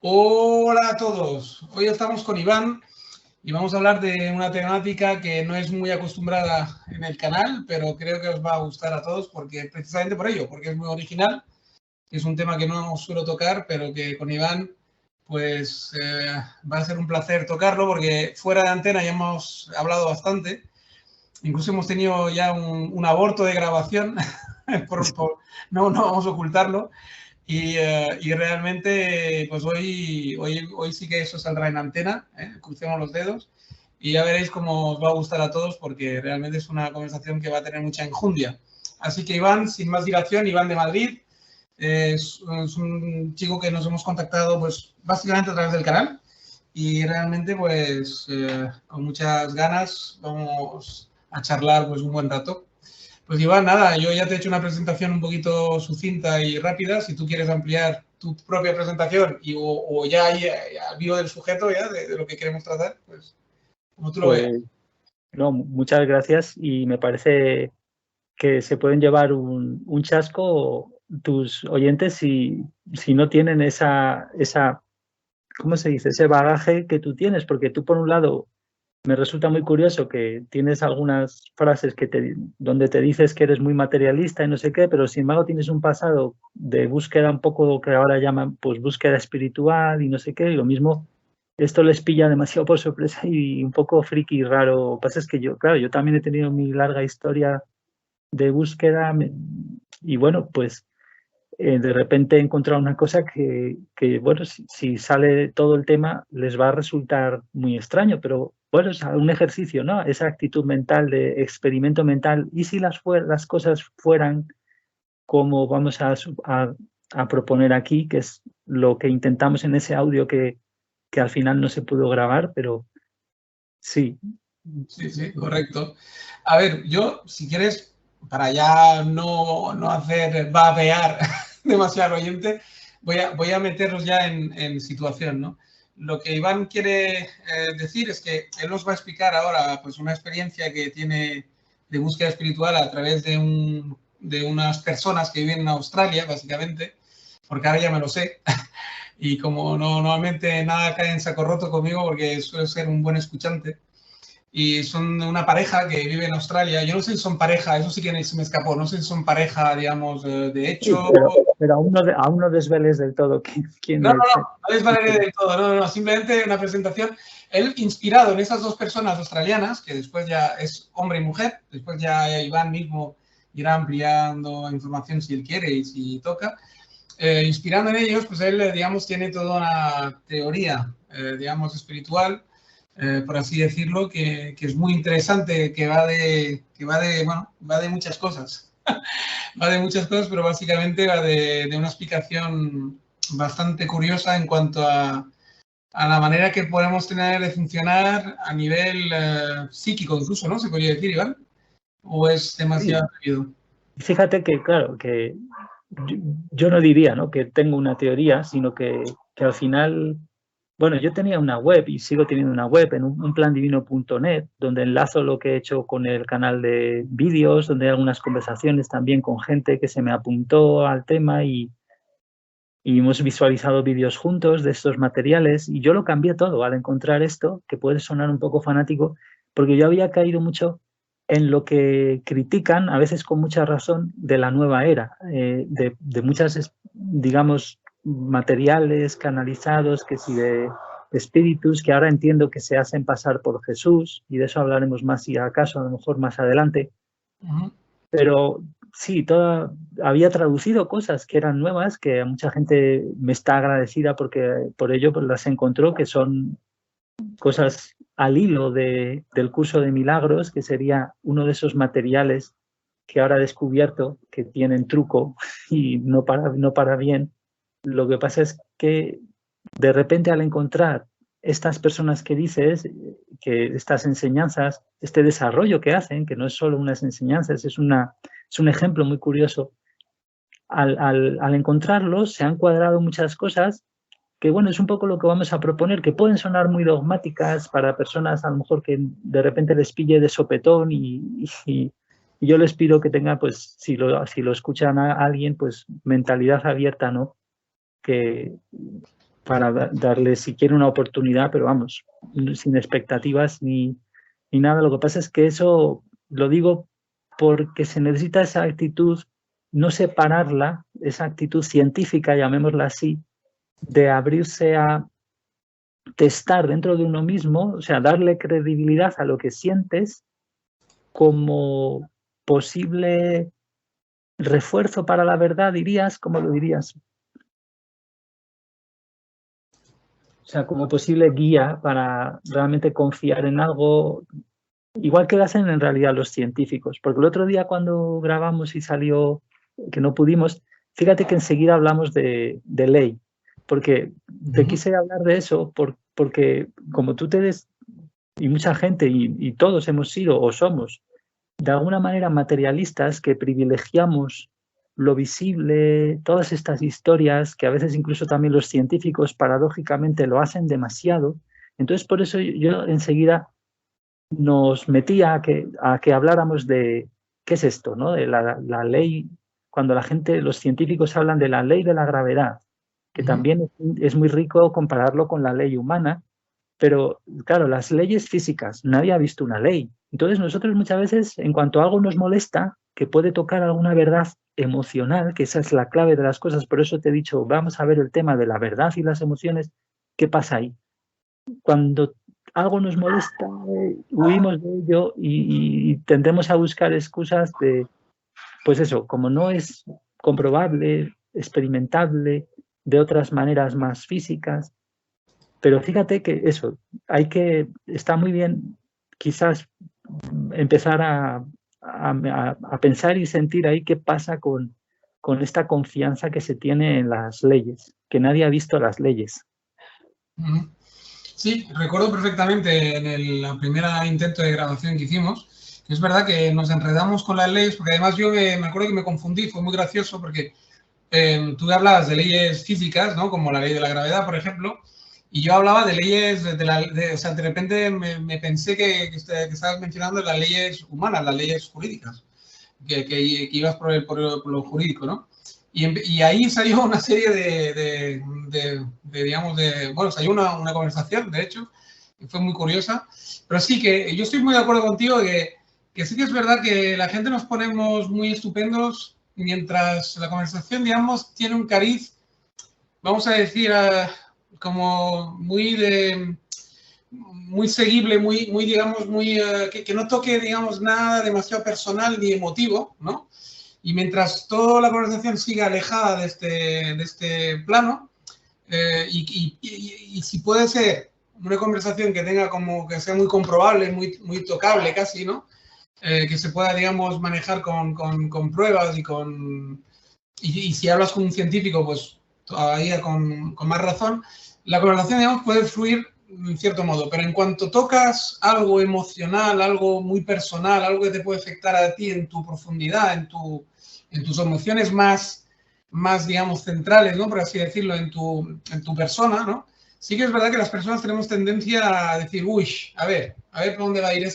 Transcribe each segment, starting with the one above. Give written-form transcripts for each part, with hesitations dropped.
Hola a todos, hoy estamos con Iván y vamos a hablar de una temática que no es muy acostumbrada en el canal, pero creo que os va a gustar a todos porque precisamente por ello, porque es muy original, es un tema que no suelo tocar, pero que con Iván pues va a ser un placer tocarlo porque fuera de antena ya hemos hablado bastante, incluso hemos tenido ya un aborto de grabación, no vamos a ocultarlo. Y realmente, pues hoy sí que eso saldrá en antena, crucemos los dedos, y ya veréis cómo os va a gustar a todos, porque realmente es una conversación que va a tener mucha enjundia. Así que Iván, sin más dilación, Iván de Madrid, es un chico que nos hemos contactado pues básicamente a través del canal, y realmente pues con muchas ganas vamos a charlar pues un buen rato. Pues Iván, nada, yo ya te he hecho una presentación un poquito sucinta y rápida. Si tú quieres ampliar tu propia presentación o ya al vivo del sujeto, ya de lo que queremos tratar, pues como tú lo veas. Pues no, muchas gracias y me parece que se pueden llevar un chasco tus oyentes si no tienen esa, ¿cómo se dice? Ese bagaje que tú tienes, porque tú por un lado me resulta muy curioso que tienes algunas frases donde te dices que eres muy materialista y no sé qué, pero sin embargo tienes un pasado de búsqueda un poco que ahora llaman pues búsqueda espiritual y no sé qué, y lo mismo esto les pilla demasiado por sorpresa y un poco friki y raro. Lo que pasa es que yo, claro, yo también he tenido mi larga historia de búsqueda y bueno, pues de repente he encontrado una cosa que bueno, si sale todo el tema les va a resultar muy extraño, pero bueno, es un ejercicio, ¿no? Esa actitud mental de experimento mental. ¿Y si las cosas fueran como vamos a proponer aquí, que es lo que intentamos en ese audio que al final no se pudo grabar, pero sí. Sí, sí, correcto. A ver, yo, si quieres, para ya no hacer babear demasiado al oyente, voy a meterlos ya en situación, ¿no? Lo que Iván quiere decir es que él nos va a explicar ahora pues, una experiencia que tiene de búsqueda espiritual a través de unas personas que viven en Australia, básicamente, porque ahora ya me lo sé. Y como normalmente nada cae en saco roto conmigo, porque suelo ser un buen escuchante, y son una pareja que vive en Australia. Yo no sé si son pareja, eso sí que se me escapó, no sé si son pareja, digamos, de Sí, hecho. pero aún no desveles del todo quién No, no, es. no, no les valeré del todo, no, simplemente una presentación. Él, inspirado en esas dos personas australianas, que después ya es hombre y mujer, después ya Iván mismo irá ampliando información si él quiere y si toca. Inspirando en ellos, pues él, digamos, tiene toda una teoría, digamos, espiritual, por así decirlo, que es muy interesante, bueno, va de muchas cosas. Va de muchas cosas, pero básicamente va de una explicación bastante curiosa en cuanto a la manera que podemos tener de funcionar a nivel psíquico, incluso, ¿no? Se podría decir, Iván. ¿O es demasiado atrevido? Fíjate que, claro, que yo no diría, ¿no?, que tengo una teoría, sino que al final, bueno, yo tenía una web y sigo teniendo una web en unplandivino.net, donde enlazo lo que he hecho con el canal de vídeos, donde hay algunas conversaciones también con gente que se me apuntó al tema y hemos visualizado vídeos juntos de estos materiales y yo lo cambié todo al encontrar esto, que puede sonar un poco fanático, porque yo había caído mucho en lo que critican, a veces con mucha razón, de la nueva era, de muchas, digamos, materiales canalizados, que si de espíritus, que ahora entiendo que se hacen pasar por Jesús, y de eso hablaremos más si acaso, a lo mejor más adelante, pero sí, había traducido cosas que eran nuevas, que mucha gente me está agradecida porque por ello pues, las encontró, que son cosas al hilo del curso de milagros, que sería uno de esos materiales que ahora he descubierto que tienen truco y no para bien. Lo que pasa es que de repente al encontrar estas personas que dices, que estas enseñanzas, este desarrollo que hacen, que no es solo unas enseñanzas, es un ejemplo muy curioso, al encontrarlos se han cuadrado muchas cosas que, bueno, es un poco lo que vamos a proponer, que pueden sonar muy dogmáticas para personas a lo mejor que de repente les pille de sopetón y yo les pido que tengan, pues, si lo escuchan a alguien, pues mentalidad abierta, ¿no? Que darle siquiera una oportunidad, pero vamos, sin expectativas ni nada. Lo que pasa es que eso lo digo porque se necesita esa actitud, no separarla, esa actitud científica, llamémosla así, de abrirse a testar dentro de uno mismo, o sea, darle credibilidad a lo que sientes como posible refuerzo para la verdad, dirías. ¿Cómo lo dirías? O sea, como posible guía para realmente confiar en algo, igual que lo hacen en realidad los científicos. Porque el otro día cuando grabamos y salió que no pudimos, fíjate que enseguida hablamos de ley, porque te quise hablar de eso porque como tú y mucha gente y todos hemos sido o somos de alguna manera materialistas que privilegiamos lo visible, todas estas historias que a veces incluso también los científicos paradójicamente lo hacen demasiado. Entonces por eso yo enseguida nos metía a que habláramos de qué es esto, ¿no? De la ley, cuando los científicos hablan de la ley de la gravedad, que también es muy rico compararlo con la ley humana, pero claro, las leyes físicas, nadie ha visto una ley. Entonces nosotros muchas veces, en cuanto algo nos molesta, que puede tocar alguna verdad emocional, que esa es la clave de las cosas, por eso te he dicho, vamos a ver el tema de la verdad y las emociones, ¿qué pasa ahí? Cuando algo nos molesta, huimos de ello y tendemos a buscar excusas de, pues eso, como no es comprobable, experimentable, de otras maneras más físicas. Pero fíjate que eso, está muy bien quizás empezar a pensar y sentir ahí qué pasa con esta confianza que se tiene en las leyes, que nadie ha visto las leyes. Sí, recuerdo perfectamente en el primer intento de grabación que hicimos, que es verdad que nos enredamos con las leyes, porque además yo me acuerdo que me confundí, fue muy gracioso porque tú hablabas de leyes físicas, ¿no? Como la ley de la gravedad, por ejemplo, y yo hablaba de leyes, o sea, de repente me pensé que estabas mencionando las leyes humanas, las leyes jurídicas, que ibas por lo jurídico, ¿no? Y ahí salió una serie digamos, bueno, salió una conversación, de hecho, que fue muy curiosa, pero sí que yo estoy muy de acuerdo contigo que sí que es verdad que la gente nos ponemos muy estupendos mientras la conversación, digamos, tiene un cariz, vamos a decir, como muy seguible, muy digamos, que no toque, digamos, nada demasiado personal ni emotivo, ¿no? Y mientras toda la conversación siga alejada de este plano, y si puede ser una conversación que tenga como que sea muy comprobable, muy tocable casi, ¿no? Que se pueda, digamos, manejar con pruebas y si hablas con un científico, pues todavía con más razón, la conversación, digamos, puede fluir en cierto modo, pero en cuanto tocas algo emocional, algo muy personal, algo que te puede afectar a ti en tu profundidad, en tus emociones más, digamos, centrales, ¿no? Por así decirlo, en tu persona, ¿no? Sí que es verdad que las personas tenemos tendencia a decir, uy, a ver por dónde va a ir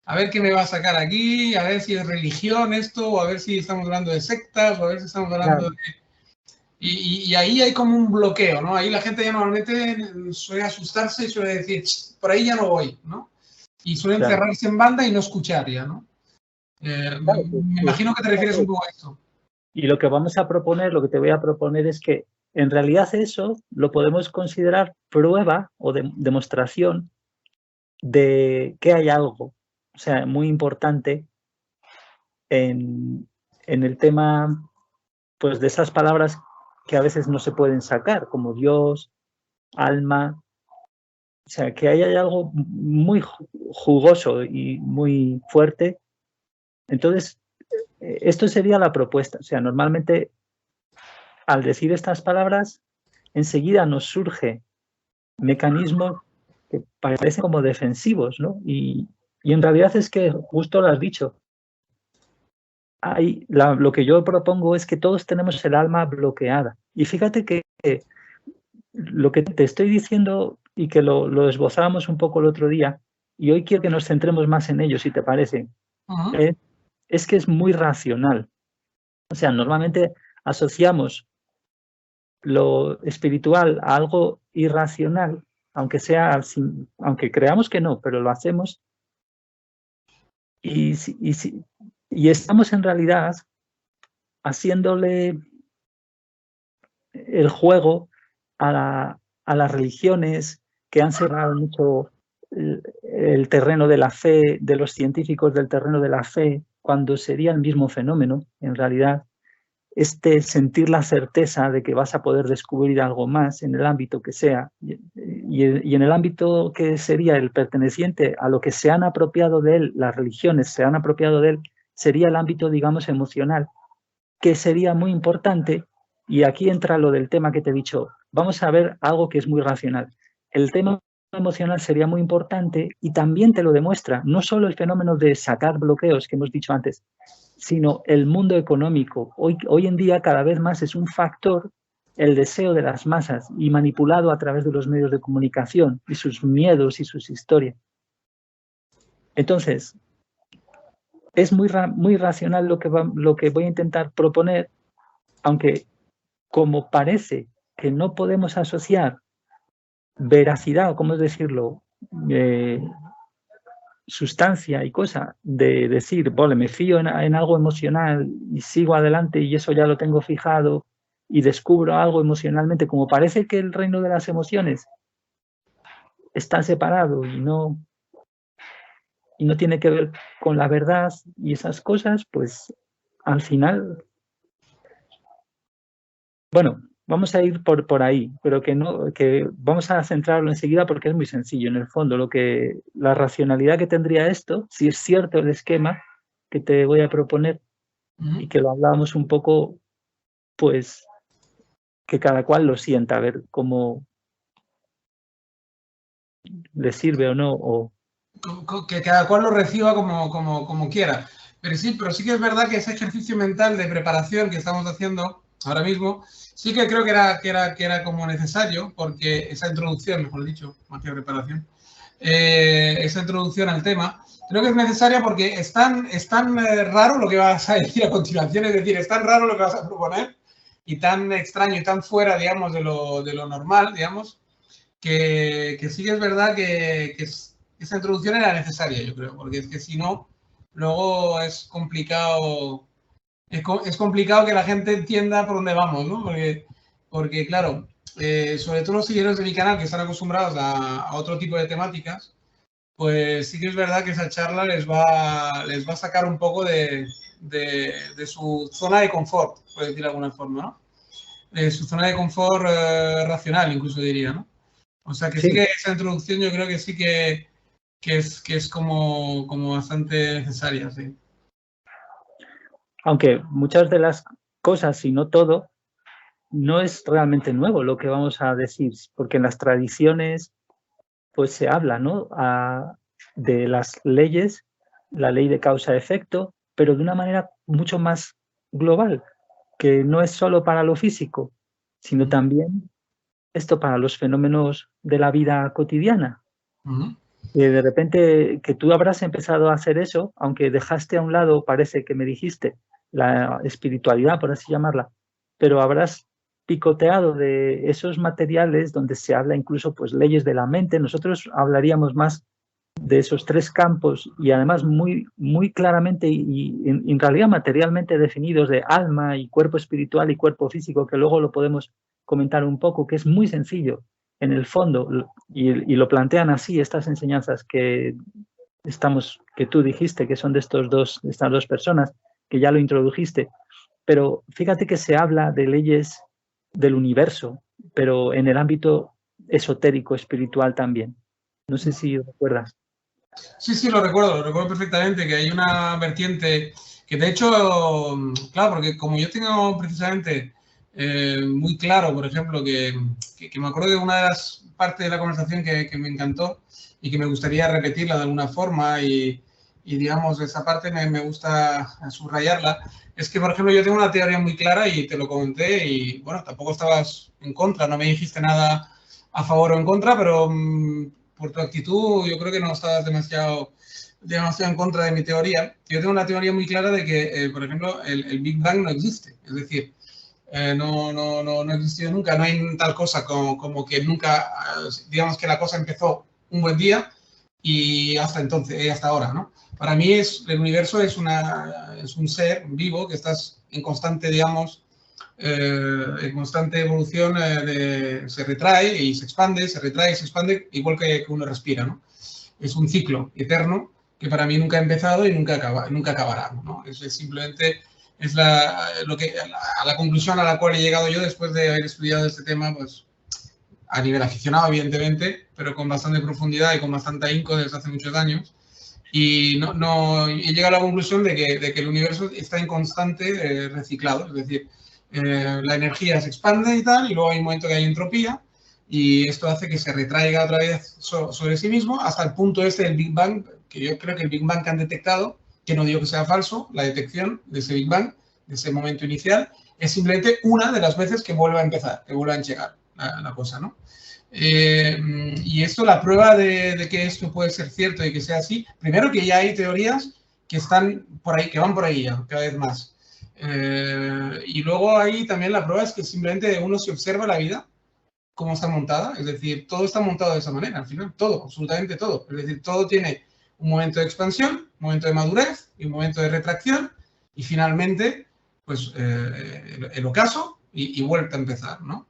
a ver qué me va a sacar aquí, a ver si es religión esto, o a ver si estamos hablando de sectas, o a ver si estamos hablando de... Y ahí hay como un bloqueo, ¿no? Ahí la gente ya normalmente suele asustarse y suele decir, por ahí ya no voy, ¿no? Y suelen cerrarse en banda y no escuchar ya, ¿no? Me imagino que te refieres un poco a esto. Y lo que vamos a proponer, lo que te voy a proponer es que en realidad eso lo podemos considerar prueba o demostración de que hay algo, o sea, muy importante en el tema, pues, de esas palabras que a veces no se pueden sacar, como Dios, alma, o sea, que ahí hay algo muy jugoso y muy fuerte. Entonces, esto sería la propuesta. O sea, normalmente al decir estas palabras, enseguida nos surge mecanismos que parecen como defensivos, ¿no? Y en realidad es que justo lo has dicho. Lo que yo propongo es que todos tenemos el alma bloqueada. Y fíjate que lo que te estoy diciendo y que lo esbozábamos un poco el otro día, y hoy quiero que nos centremos más en ello, si te parece, es que es muy racional. O sea, normalmente asociamos lo espiritual a algo irracional, aunque aunque creamos que no, pero lo hacemos, y estamos en realidad haciéndole el juego a las religiones que han cerrado mucho el terreno de la fe, de los científicos del terreno de la fe, cuando sería el mismo fenómeno, en realidad, sentir la certeza de que vas a poder descubrir algo más en el ámbito que sea, y en el ámbito que sería el perteneciente a lo que se han apropiado de él, las religiones se han apropiado de él, sería el ámbito, digamos, emocional, que sería muy importante. Y aquí entra lo del tema que te he dicho. Vamos a ver algo que es muy racional. El tema emocional sería muy importante y también te lo demuestra, no solo el fenómeno de sacar bloqueos que hemos dicho antes, sino el mundo económico. Hoy en día cada vez más es un factor el deseo de las masas y manipulado a través de los medios de comunicación y sus miedos y sus historias. Entonces, es muy racional lo que voy a intentar proponer, aunque como parece que no podemos asociar veracidad, o cómo decirlo, sustancia y cosa, de decir, vale, me fío en algo emocional y sigo adelante y eso ya lo tengo fijado y descubro algo emocionalmente, como parece que el reino de las emociones está separado y no tiene que ver con la verdad y esas cosas, pues al final, bueno, vamos a ir por ahí, pero que vamos a centrarlo enseguida porque es muy sencillo. En el fondo, la racionalidad que tendría esto, si es cierto el esquema que te voy a proponer y que lo hablábamos un poco, pues que cada cual lo sienta, a ver cómo le sirve o no. O... Que cada cual lo reciba como quiera. Pero sí que es verdad que ese ejercicio mental de preparación que estamos haciendo ahora mismo, sí que creo que era como necesario, porque esa introducción, mejor dicho, más que preparación, esa introducción al tema, creo que es necesaria porque es tan raro lo que vas a decir a continuación, es decir, es tan raro lo que vas a proponer y tan extraño y tan fuera, digamos, de lo normal, digamos, que sí que es verdad que esa introducción era necesaria, yo creo, porque es que si no, luego es complicado que la gente entienda por dónde vamos, ¿no? Porque claro, sobre todo los seguidores de mi canal que están acostumbrados a otro tipo de temáticas, pues sí que es verdad que esa charla les va a sacar un poco de su zona de confort, por decir de alguna forma, ¿no? De su zona de confort racional, incluso diría, ¿no? O sea que sí que esa introducción yo creo que sí que es como bastante necesaria, sí. Aunque muchas de las cosas, y no todo, no es realmente nuevo lo que vamos a decir, porque en las tradiciones pues se habla, ¿no? De las leyes, la ley de causa-efecto, pero de una manera mucho más global, que no es solo para lo físico, sino también esto para los fenómenos de la vida cotidiana. De repente que tú habrás empezado a hacer eso, aunque dejaste a un lado, parece que me dijiste, la espiritualidad, por así llamarla, pero habrás picoteado de esos materiales donde se habla incluso pues leyes de la mente. Nosotros hablaríamos más de esos tres campos y además muy, muy claramente y en realidad materialmente definidos de alma y cuerpo espiritual y cuerpo físico, que luego lo podemos comentar un poco, que es muy sencillo en el fondo y lo plantean así estas enseñanzas que tú dijiste que son de estas dos personas, que ya lo introdujiste, pero fíjate que se habla de leyes del universo, pero en el ámbito esotérico, espiritual también. No sé si recuerdas. Sí, lo recuerdo perfectamente, que hay una vertiente que de hecho, claro, porque como yo tengo precisamente muy claro, por ejemplo, que me acuerdo de una de las partes de la conversación que me encantó y que me gustaría repetirla de alguna forma y digamos, esa parte me gusta subrayarla, es que, por ejemplo, yo tengo una teoría muy clara y te lo comenté y, bueno, tampoco estabas en contra, no me dijiste nada a favor o en contra, pero por tu actitud yo creo que no estabas demasiado en contra de mi teoría. Yo tengo una teoría muy clara de que, por ejemplo, el Big Bang no existe. Es decir, no ha existido nunca. No hay tal cosa como que nunca, digamos que la cosa empezó un buen día y hasta entonces, hasta ahora, ¿no? Para mí el universo es un ser vivo que estás en constante, digamos, en constante evolución, se retrae y se expande, se retrae y se expande, igual que uno respira, ¿no? Es un ciclo eterno que para mí nunca ha empezado y nunca acabará, ¿no? Es simplemente a la conclusión a la cual he llegado yo después de haber estudiado este tema, pues a nivel aficionado, evidentemente, pero con bastante profundidad y con bastante ahínco desde hace muchos años. Y he llegado a la conclusión de que el universo está en constante reciclado, es decir, la energía se expande y tal, y luego hay un momento que hay entropía, y esto hace que se retraiga otra vez sobre sí mismo hasta el punto este del Big Bang, que yo creo que el Big Bang que han detectado, que no digo que sea falso, la detección de ese Big Bang, de ese momento inicial, es simplemente una de las veces que vuelve a empezar, que vuelve a llegar la cosa, ¿no? Y esto, la prueba de que esto puede ser cierto y que sea así, primero que ya hay teorías que están por ahí, que van por ahí ya, cada vez más. Y luego ahí también la prueba es que simplemente uno se observa la vida, cómo está montada, es decir, todo está montado de esa manera, al final, todo, absolutamente todo. Es decir, todo tiene un momento de expansión, un momento de madurez y un momento de retracción, y finalmente, pues, el ocaso y vuelta a empezar, ¿no?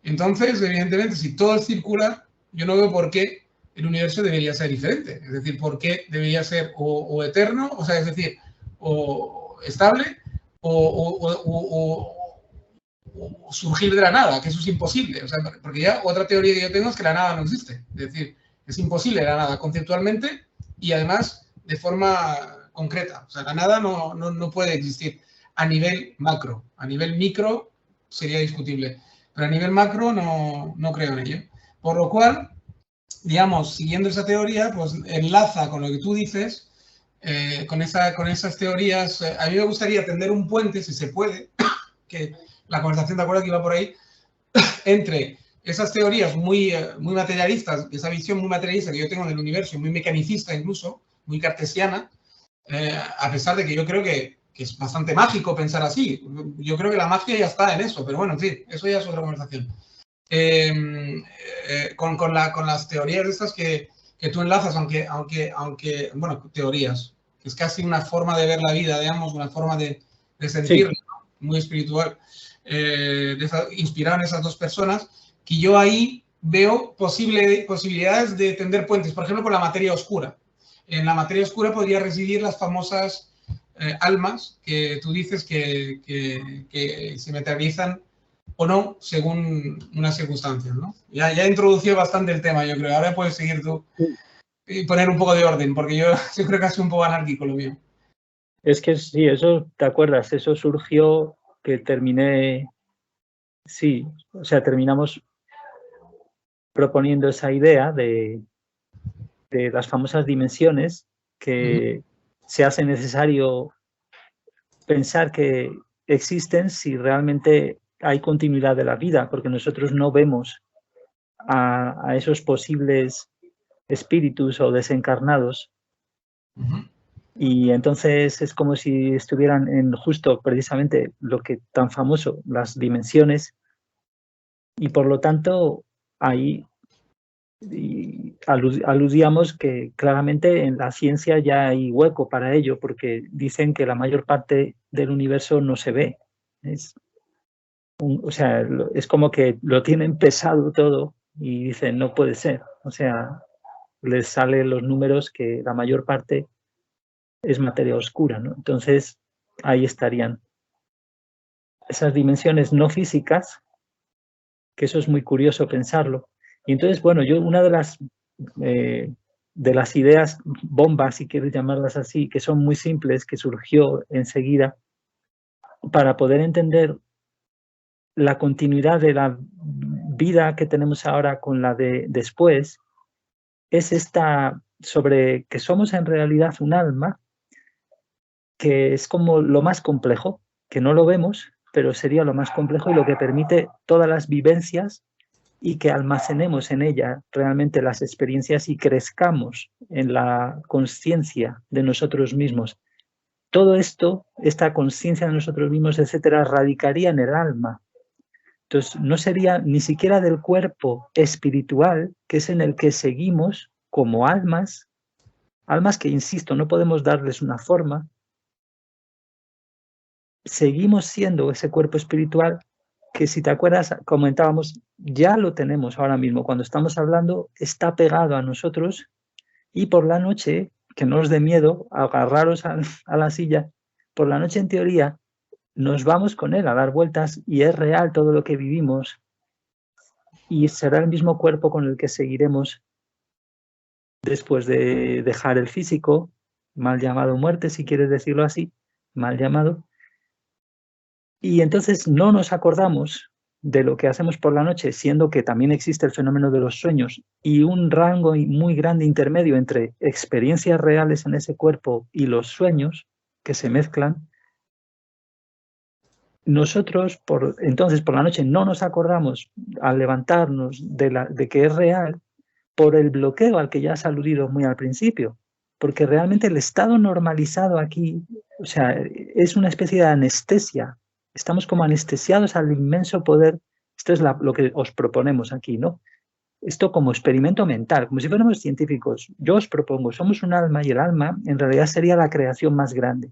Entonces, evidentemente, si todo es circular, yo no veo por qué el universo debería ser diferente. Es decir, por qué debería ser o eterno, o sea, es decir, o estable, o surgir de la nada, que eso es imposible. O sea, porque ya otra teoría que yo tengo es que la nada no existe. Es decir, es imposible la nada conceptualmente y además de forma concreta. O sea, la nada no puede existir a nivel macro. A nivel micro sería discutible. Pero a nivel macro no creo en ello. Por lo cual, digamos, siguiendo esa teoría, pues enlaza con lo que tú dices, con esas teorías. A mí me gustaría tender un puente, si se puede, que la conversación, ¿te acuerdas que iba por ahí? Entre esas teorías muy materialistas, esa visión muy materialista que yo tengo del universo, muy mecanicista incluso, muy cartesiana, a pesar de que yo creo que es bastante mágico pensar así. Yo creo que la magia ya está en eso, pero bueno, en fin, eso ya es otra conversación. Con las teorías estas que tú enlazas, aunque, bueno, teorías, es casi una forma de ver la vida, digamos, una forma de sentirla, sí, ¿no? Muy espiritual, inspirado en esas dos personas, que yo ahí veo posibilidades de tender puentes, por ejemplo, con la materia oscura. En la materia oscura podría residir las famosas almas que tú dices que se materializan o no, según unas circunstancias, ¿no? Ya he introducido bastante el tema, yo creo. Ahora puedes seguir tú y poner un poco de orden, porque yo creo que ha sido un poco anárquico lo mío. Es que sí, eso, ¿te acuerdas? Eso surgió que terminé, sí, o sea, terminamos proponiendo esa idea de las famosas dimensiones que se hace necesario pensar que existen si realmente hay continuidad de la vida, porque nosotros no vemos a esos posibles espíritus o desencarnados. Y entonces es como si estuvieran en justo precisamente lo que tan famoso, las dimensiones, y por lo tanto ahí aludíamos que claramente en la ciencia ya hay hueco para ello, porque dicen que la mayor parte del universo no se ve. O sea, es como que lo tienen pesado todo y dicen, no puede ser. O sea, les salen los números que la mayor parte es materia oscura, ¿no? Entonces, ahí estarían esas dimensiones no físicas, que eso es muy curioso pensarlo. Y entonces, bueno, yo una de las ideas bombas, si quieres llamarlas así, que son muy simples, que surgió enseguida, para poder entender la continuidad de la vida que tenemos ahora con la de después, es esta sobre que somos en realidad un alma, que es como lo más complejo, que no lo vemos, pero sería lo más complejo y lo que permite todas las vivencias y que almacenemos en ella realmente las experiencias y crezcamos en la conciencia de nosotros mismos. todo esto, esta conciencia de nosotros mismos, etcétera, radicaría en el alma. Entonces, no sería ni siquiera del cuerpo espiritual, que es en el que seguimos como almas que, insisto, no podemos darles una forma. Seguimos siendo ese cuerpo espiritual que, si te acuerdas, comentábamos, ya lo tenemos ahora mismo. Cuando estamos hablando, está pegado a nosotros y por la noche, que no os dé miedo, agarraros a la silla, por la noche, en teoría, nos vamos con él a dar vueltas y es real todo lo que vivimos y será el mismo cuerpo con el que seguiremos después de dejar el físico, mal llamado muerte, si quieres decirlo así, mal llamado. Y entonces no nos acordamos de lo que hacemos por la noche, siendo que también existe el fenómeno de los sueños y un rango muy grande intermedio entre experiencias reales en ese cuerpo y los sueños que se mezclan. Nosotros, entonces, por la noche no nos acordamos al levantarnos de que es real por el bloqueo al que ya has aludido muy al principio, porque realmente el estado normalizado aquí, o sea, es una especie de anestesia. Estamos como anestesiados al inmenso poder. Esto es lo que os proponemos aquí, ¿no? Esto como experimento mental, como si fuéramos científicos. Yo os propongo, somos un alma y el alma en realidad sería la creación más grande.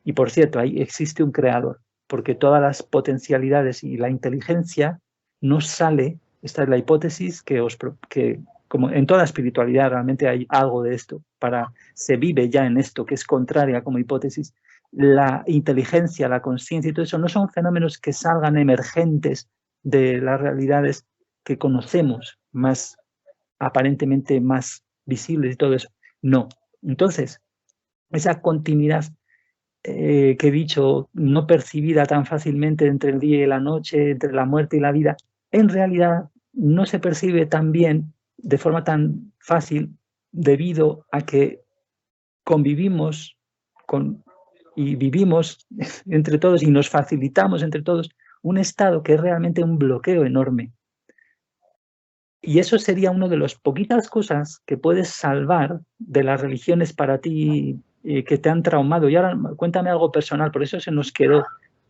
Y por cierto, ahí existe un creador, porque todas las potencialidades y la inteligencia no sale, esta es la hipótesis que como en toda espiritualidad realmente hay algo de esto, se vive ya en esto, que es contraria como hipótesis. La inteligencia, la conciencia y todo eso no son fenómenos que salgan emergentes de las realidades que conocemos, más aparentemente más visibles y todo eso. No. Entonces, esa continuidad que he dicho, no percibida tan fácilmente entre el día y la noche, entre la muerte y la vida, en realidad no se percibe tan bien, de forma tan fácil, debido a que convivimos y vivimos entre todos y nos facilitamos entre todos un estado que es realmente un bloqueo enorme. Y eso sería una de las poquitas cosas que puedes salvar de las religiones para ti que te han traumado. Y ahora cuéntame algo personal, por eso se nos quedó.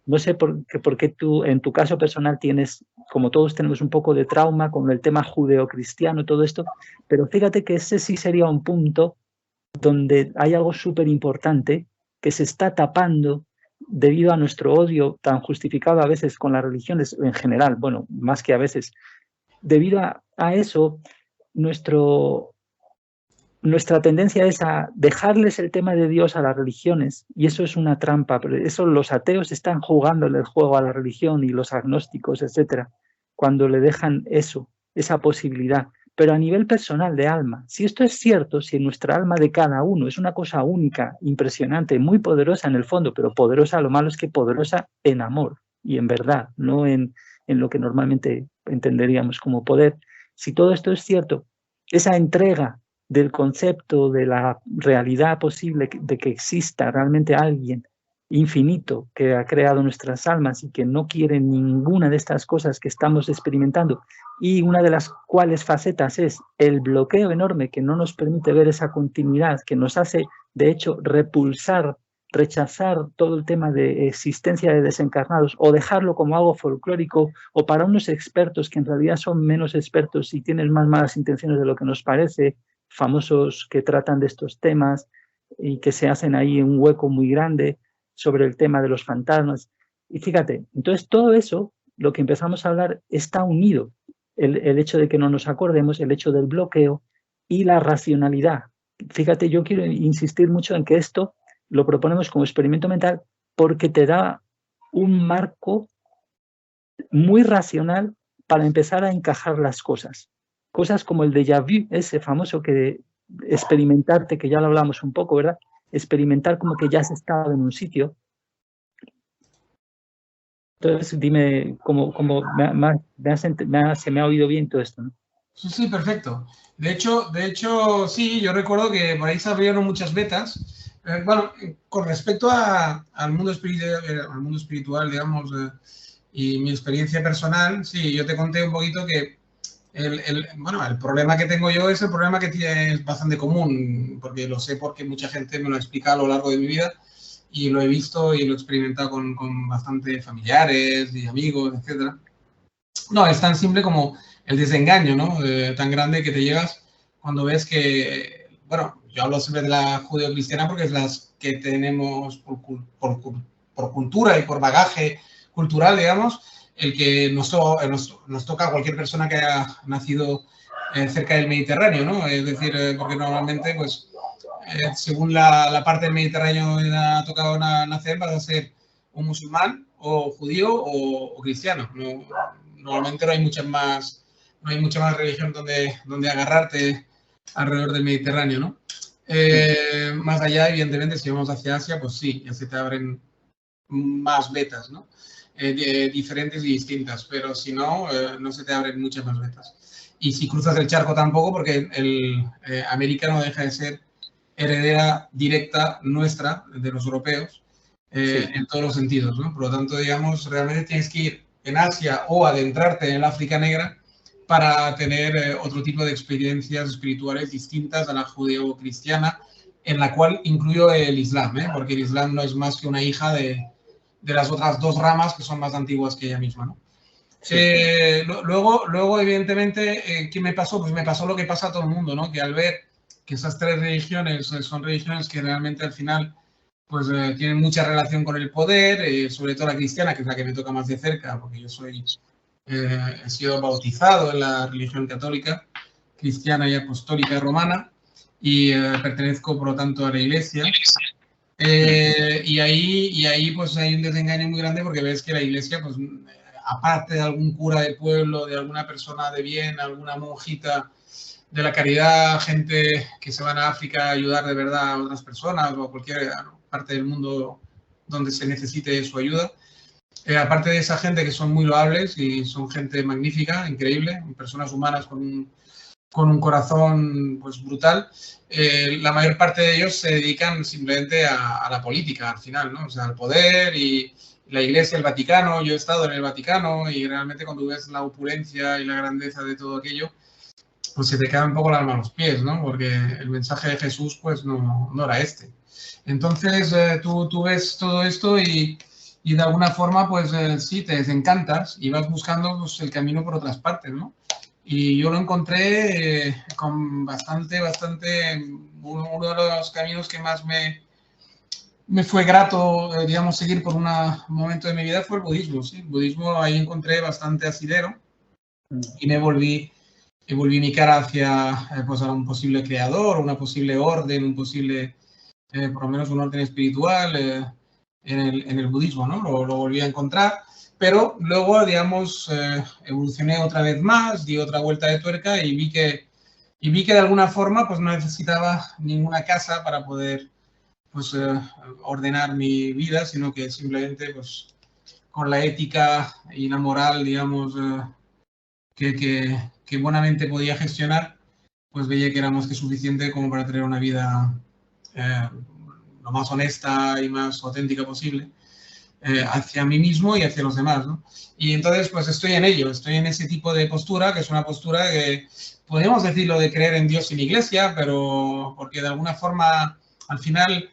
No sé por qué tú, en tu caso personal, tienes, como todos tenemos un poco de trauma con el tema judeocristiano, todo esto, pero fíjate que ese sí sería un punto donde hay algo súper importante que se está tapando debido a nuestro odio tan justificado a veces con las religiones en general, bueno, más que a veces. Debido a eso, nuestra tendencia es a dejarles el tema de Dios a las religiones, y eso es una trampa. Pero eso, los ateos están jugándole el juego a la religión y los agnósticos, etcétera, cuando le dejan esa posibilidad. Pero a nivel personal de alma, si esto es cierto, si nuestra alma de cada uno es una cosa única, impresionante, muy poderosa en el fondo, pero poderosa, lo malo es que poderosa en amor y en verdad, no en lo que normalmente entenderíamos como poder. Si todo esto es cierto, esa entrega del concepto de la realidad posible de que exista realmente alguien infinito que ha creado nuestras almas y que no quiere ninguna de estas cosas que estamos experimentando, y una de las cuales facetas es el bloqueo enorme que no nos permite ver esa continuidad, que nos hace de hecho rechazar todo el tema de existencia de desencarnados o dejarlo como algo folclórico, o para unos expertos que en realidad son menos expertos y tienen más malas intenciones de lo que nos parece, famosos que tratan de estos temas y que se hacen ahí un hueco muy grande sobre el tema de los fantasmas. Y fíjate, entonces todo eso, lo que empezamos a hablar, está unido. El hecho de que no nos acordemos, el hecho del bloqueo y la racionalidad. Fíjate, yo quiero insistir mucho en que esto lo proponemos como experimento mental porque te da un marco muy racional para empezar a encajar las cosas. Cosas como el déjà vu, ese famoso que experimentarte, que ya lo hablamos un poco, ¿verdad? Experimentar como que ya has estado en un sitio. Entonces, dime cómo se me ha oído bien todo esto, ¿no? Sí, perfecto. De hecho, sí, yo recuerdo que por ahí se abrieron muchas betas. Bueno, con respecto al mundo espiritual, digamos, y mi experiencia personal, sí, yo te conté un poquito que el problema que tengo yo es el problema que es bastante común, porque lo sé porque mucha gente me lo ha explicado a lo largo de mi vida, y lo he visto y lo he experimentado con bastante familiares y amigos, etcétera. No, es tan simple como el desengaño, ¿no? Tan grande que te llevas cuando ves que, bueno, yo hablo siempre de la judeocristiana porque es las que tenemos por cultura y por bagaje cultural, digamos, el que nos toca a cualquier persona que haya nacido cerca del Mediterráneo, ¿no? Es decir, porque normalmente, pues, según la parte del Mediterráneo donde ha tocado nacer, vas a ser un musulmán o judío o cristiano. No, normalmente no hay mucha más religión donde agarrarte alrededor del Mediterráneo, ¿no? Más allá, evidentemente, si vamos hacia Asia, pues sí, ya se te abren más vetas, ¿no? Diferentes y distintas, pero si no, no se te abren muchas más vetas. Y si cruzas el charco tampoco, porque América no deja de ser heredera directa nuestra, de los europeos, sí, en todos los sentidos, ¿no? Por lo tanto, digamos, realmente tienes que ir en Asia o adentrarte en el África negra para tener otro tipo de experiencias espirituales distintas a la judeo-cristiana, en la cual incluyo el Islam, porque el Islam no es más que una hija de las otras dos ramas que son más antiguas que ella misma, ¿no? Sí. Luego, evidentemente, ¿qué me pasó? Pues me pasó lo que pasa a todo el mundo, ¿no? Que al ver que esas tres religiones son religiones que realmente al final pues tienen mucha relación con el poder, sobre todo la cristiana, que es la que me toca más de cerca, porque yo he sido bautizado en la religión católica, cristiana y apostólica romana, y pertenezco, por lo tanto, a la iglesia. Y ahí pues hay un desengaño muy grande porque ves que la iglesia, pues aparte de algún cura del pueblo, de alguna persona de bien, alguna monjita de la caridad, gente que se van a África a ayudar de verdad a otras personas o a cualquier parte del mundo donde se necesite su ayuda. Aparte de esa gente que son muy loables y son gente magnífica, increíble, personas humanas con un corazón pues brutal, la mayor parte de ellos se dedican simplemente a la política al final, ¿no? O sea, al poder y la Iglesia, el Vaticano. Yo he estado en el Vaticano y realmente cuando ves la opulencia y la grandeza de todo aquello, pues se te cae un poco el alma a los pies, ¿no? Porque el mensaje de Jesús pues no era este. Entonces tú ves todo esto y de alguna forma pues sí, te desencantas y vas buscando pues, el camino por otras partes, ¿no? Y yo lo encontré con bastante, uno de los caminos que más me fue grato, digamos, seguir por un momento de mi vida fue el budismo, ¿sí? El budismo, ahí encontré bastante asidero y me volví mi cara hacia pues, a un posible creador, una posible orden, un posible, por lo menos un orden espiritual en el budismo, ¿no? Lo volví a encontrar. Pero luego, digamos, evolucioné otra vez más, di otra vuelta de tuerca y vi que de alguna forma pues no necesitaba ninguna casa para poder pues ordenar mi vida, sino que simplemente pues con la ética y la moral, digamos, que buenamente podía gestionar, pues veía que era más que suficiente como para tener una vida lo más honesta y más auténtica posible. Hacia mí mismo y hacia los demás, ¿no? Y entonces, pues estoy en ello, estoy en ese tipo de postura, que es una postura que podemos decirlo de creer en Dios y en la Iglesia, pero porque de alguna forma, al final,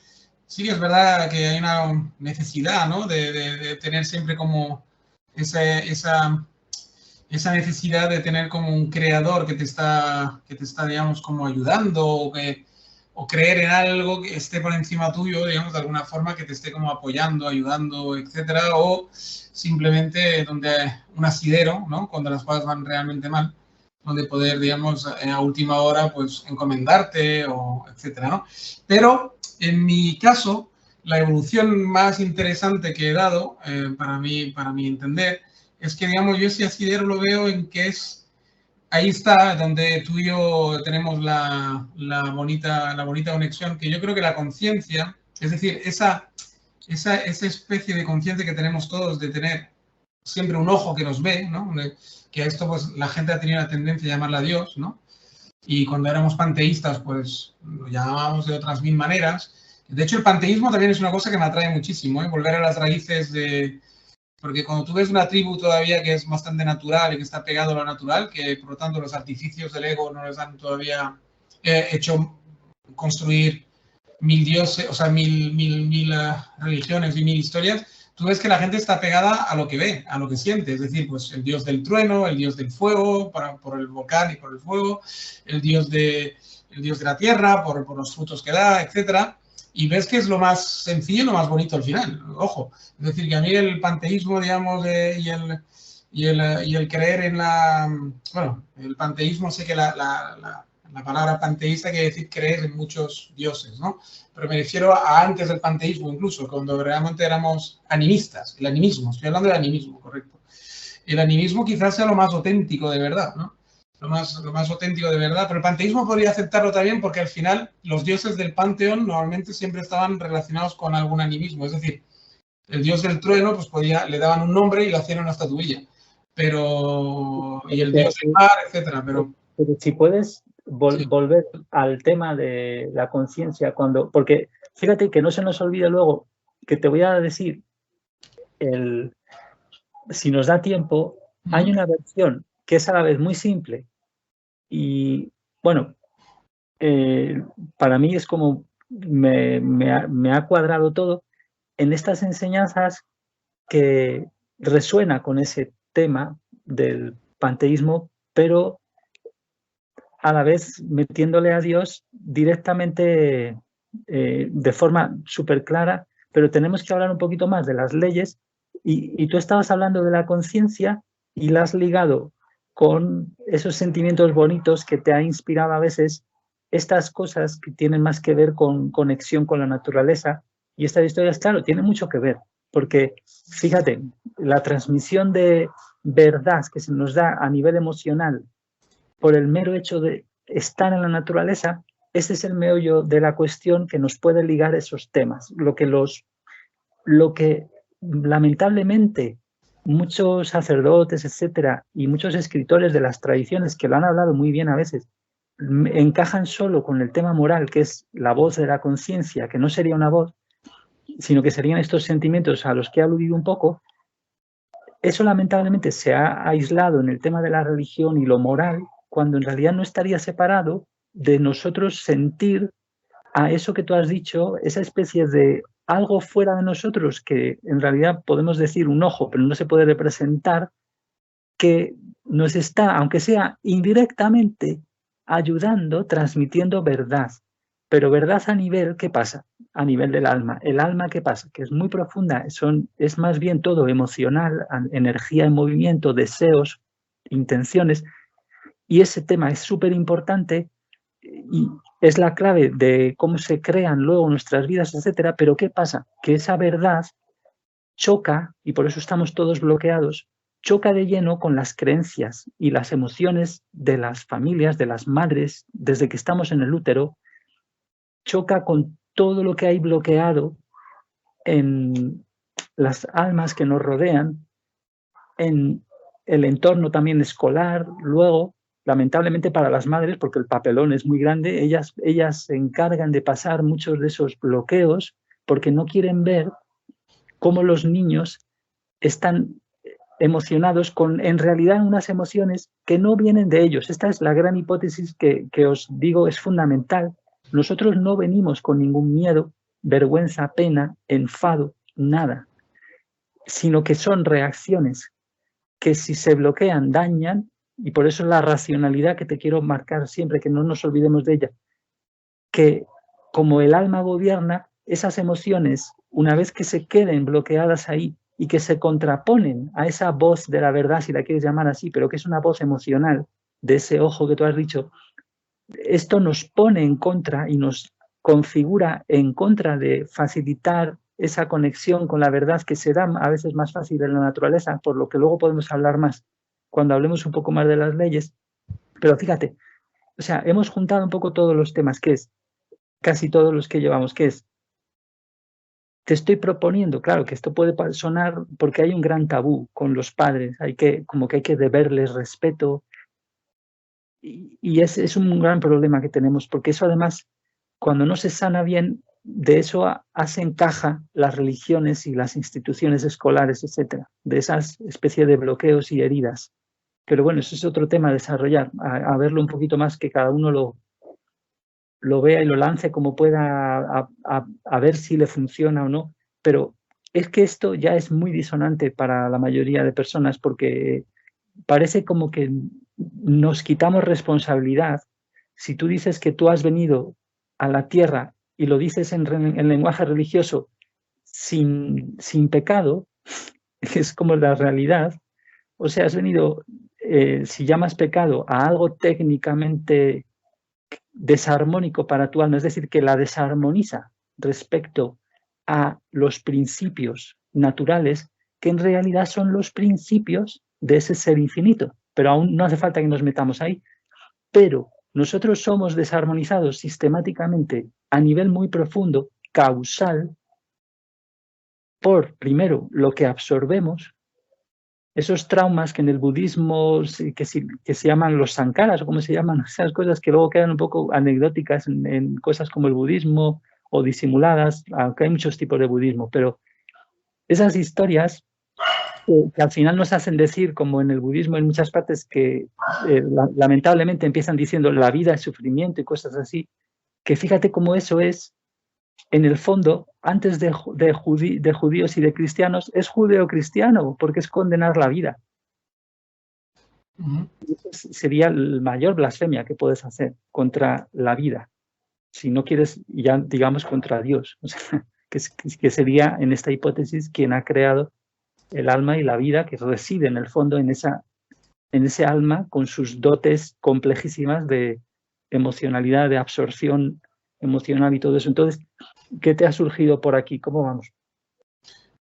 sí es verdad que hay una necesidad, ¿no? De tener siempre como esa necesidad de tener como un creador que te está digamos, como ayudando o creer en algo que esté por encima tuyo, digamos, de alguna forma que te esté como apoyando, ayudando, etcétera, o simplemente donde un asidero, ¿no? Cuando las cosas van realmente mal, donde poder, digamos, a última hora, pues, encomendarte, o etcétera, ¿no? Pero, en mi caso, la evolución más interesante que he dado, para mi entender, es que, digamos, yo ese asidero lo veo en que es ahí está donde tú y yo tenemos la bonita conexión, que yo creo que la conciencia, es decir, esa especie de conciencia que tenemos todos de tener siempre un ojo que nos ve, ¿no? Que a esto pues la gente ha tenido la tendencia a llamarla Dios, ¿no? Y cuando éramos panteístas pues lo llamábamos de otras mil maneras. De hecho el panteísmo también es una cosa que me atrae muchísimo, ¿eh? Volver a las raíces porque cuando tú ves una tribu todavía que es bastante natural y que está pegado a lo natural, que por lo tanto los artificios del ego no les han todavía hecho construir 1000 dioses, o sea, mil religiones y 1000 historias, tú ves que la gente está pegada a lo que ve, a lo que siente. Es decir, pues el dios del trueno, el dios del fuego, por el volcán y por el fuego, el dios de la tierra, por los frutos que da, etcétera. Y ves que es lo más sencillo y lo más bonito al final. Ojo, es decir, que a mí el panteísmo, digamos, y el creer en la... Bueno, el panteísmo, sé que la palabra panteísta quiere decir creer en muchos dioses, ¿no? Pero me refiero a antes del panteísmo incluso, cuando realmente éramos animistas, el animismo, estoy hablando del animismo, correcto. El animismo quizás sea lo más auténtico de verdad, ¿no? Lo más auténtico de verdad, pero el panteísmo podría aceptarlo también porque al final los dioses del panteón normalmente siempre estaban relacionados con algún animismo, es decir, el dios del trueno pues le daban un nombre y le hacían una estatuilla, pero y el dios del mar, etcétera, pero si puedes sí. volver al tema de la conciencia, porque fíjate que no se nos olvide luego que te voy a decir, si nos da tiempo, hay una versión que es a la vez muy simple y, bueno, para mí es como me ha cuadrado todo en estas enseñanzas que resuena con ese tema del panteísmo, pero a la vez metiéndole a Dios directamente de forma súper clara, pero tenemos que hablar un poquito más de las leyes y tú estabas hablando de la conciencia y la has ligado con esos sentimientos bonitos que te ha inspirado a veces estas cosas que tienen más que ver con conexión con la naturaleza y estas historias, claro, tienen mucho que ver, porque fíjate, la transmisión de verdad que se nos da a nivel emocional por el mero hecho de estar en la naturaleza, ese es el meollo de la cuestión que nos puede ligar esos temas. Lo que lamentablemente muchos sacerdotes, etcétera, y muchos escritores de las tradiciones que lo han hablado muy bien a veces, encajan solo con el tema moral, que es la voz de la conciencia, que no sería una voz, sino que serían estos sentimientos a los que he aludido un poco. Eso lamentablemente se ha aislado en el tema de la religión y lo moral, cuando en realidad no estaría separado de nosotros sentir a eso que tú has dicho, esa especie de algo fuera de nosotros que en realidad podemos decir un ojo, pero no se puede representar, que nos está, aunque sea indirectamente, ayudando, transmitiendo verdad. Pero verdad a nivel, ¿qué pasa? A nivel del alma. El alma, ¿qué pasa? Que es muy profunda, es más bien todo emocional, energía en movimiento, deseos, intenciones. Y ese tema es súper importante y es la clave de cómo se crean luego nuestras vidas, etcétera. Pero ¿qué pasa? Que esa verdad choca, y por eso estamos todos bloqueados, choca de lleno con las creencias y las emociones de las familias, de las madres, desde que estamos en el útero, choca con todo lo que hay bloqueado en las almas que nos rodean, en el entorno también escolar, luego, lamentablemente para las madres, porque el papelón es muy grande, ellas se encargan de pasar muchos de esos bloqueos porque no quieren ver cómo los niños están emocionados con, en realidad, unas emociones que no vienen de ellos. Esta es la gran hipótesis que os digo es fundamental. Nosotros no venimos con ningún miedo, vergüenza, pena, enfado, nada, sino que son reacciones que si se bloquean dañan, y por eso es la racionalidad que te quiero marcar siempre, que no nos olvidemos de ella, que como el alma gobierna, esas emociones, una vez que se queden bloqueadas ahí y que se contraponen a esa voz de la verdad, si la quieres llamar así, pero que es una voz emocional de ese ojo que tú has dicho, esto nos pone en contra y nos configura en contra de facilitar esa conexión con la verdad que se da a veces más fácil en la naturaleza, por lo que luego podemos hablar más cuando hablemos un poco más de las leyes. Pero fíjate, o sea, hemos juntado un poco todos los temas, que es casi todos los que llevamos, que es, te estoy proponiendo, claro que esto puede sonar porque hay un gran tabú con los padres, como que hay que deberles respeto, y es un gran problema que tenemos, porque eso además, cuando no se sana bien, de eso hacen caja las religiones y las instituciones escolares, etcétera, de esas especies de bloqueos y heridas. Pero bueno, eso es otro tema a desarrollar, a verlo un poquito más, que cada uno lo vea y lo lance como pueda a ver si le funciona o no, pero es que esto ya es muy disonante para la mayoría de personas porque parece como que nos quitamos responsabilidad. Si tú dices que tú has venido a la tierra y lo dices en lenguaje religioso sin pecado, es como la realidad. O sea, has venido, si llamas pecado a algo técnicamente desarmónico para tu alma, es decir, que la desarmoniza respecto a los principios naturales, que en realidad son los principios de ese ser infinito. Pero aún no hace falta que nos metamos ahí. Pero nosotros somos desarmonizados sistemáticamente a nivel muy profundo, causal, por, primero, lo que absorbemos, esos traumas que en el budismo que se llaman los sankaras, o como se llaman, esas cosas que luego quedan un poco anecdóticas en cosas como el budismo o disimuladas, aunque hay muchos tipos de budismo, pero esas historias que al final nos hacen decir, como en el budismo en muchas partes, que lamentablemente empiezan diciendo la vida es sufrimiento y cosas así, que fíjate cómo eso es, en el fondo, antes de judíos y de cristianos, es judeo-cristiano, porque es condenar la vida. Sería la mayor blasfemia que puedes hacer contra la vida, si no quieres, ya digamos, contra Dios. O sea, que sería, en esta hipótesis, quien ha creado el alma y la vida, que reside en el fondo en ese alma con sus dotes complejísimas de emocionalidad, de absorción emocional y todo eso. Entonces, ¿qué te ha surgido por aquí? ¿Cómo vamos?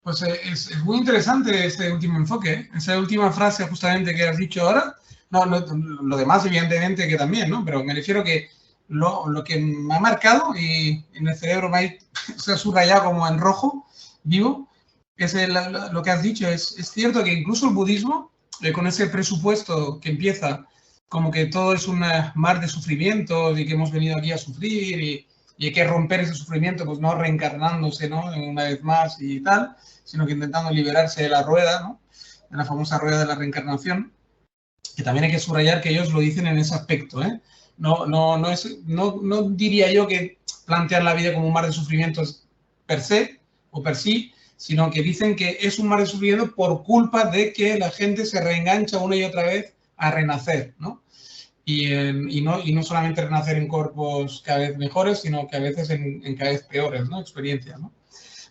Pues es muy interesante este último enfoque, esa última frase justamente que has dicho ahora. No, lo demás evidentemente que también, ¿no? Pero me refiero que lo que me ha marcado y en el cerebro se ha subrayado como en rojo, vivo, es lo que has dicho. Es cierto que incluso el budismo, con ese presupuesto que empieza como que todo es un mar de sufrimientos y que hemos venido aquí a sufrir y hay que romper ese sufrimiento, pues no reencarnándose, ¿no? Una vez más y tal, sino que intentando liberarse de la rueda, ¿no? De la famosa rueda de la reencarnación, que también hay que subrayar que ellos lo dicen en ese aspecto, ¿eh? No diría yo que plantean la vida como un mar de sufrimientos per se o per sí, sino que dicen que es un mar de sufrimiento por culpa de que la gente se reengancha una y otra vez a renacer, ¿no? Y no solamente renacer en cuerpos cada vez mejores, sino que a veces en cada vez peores, ¿no? Experiencias, ¿no?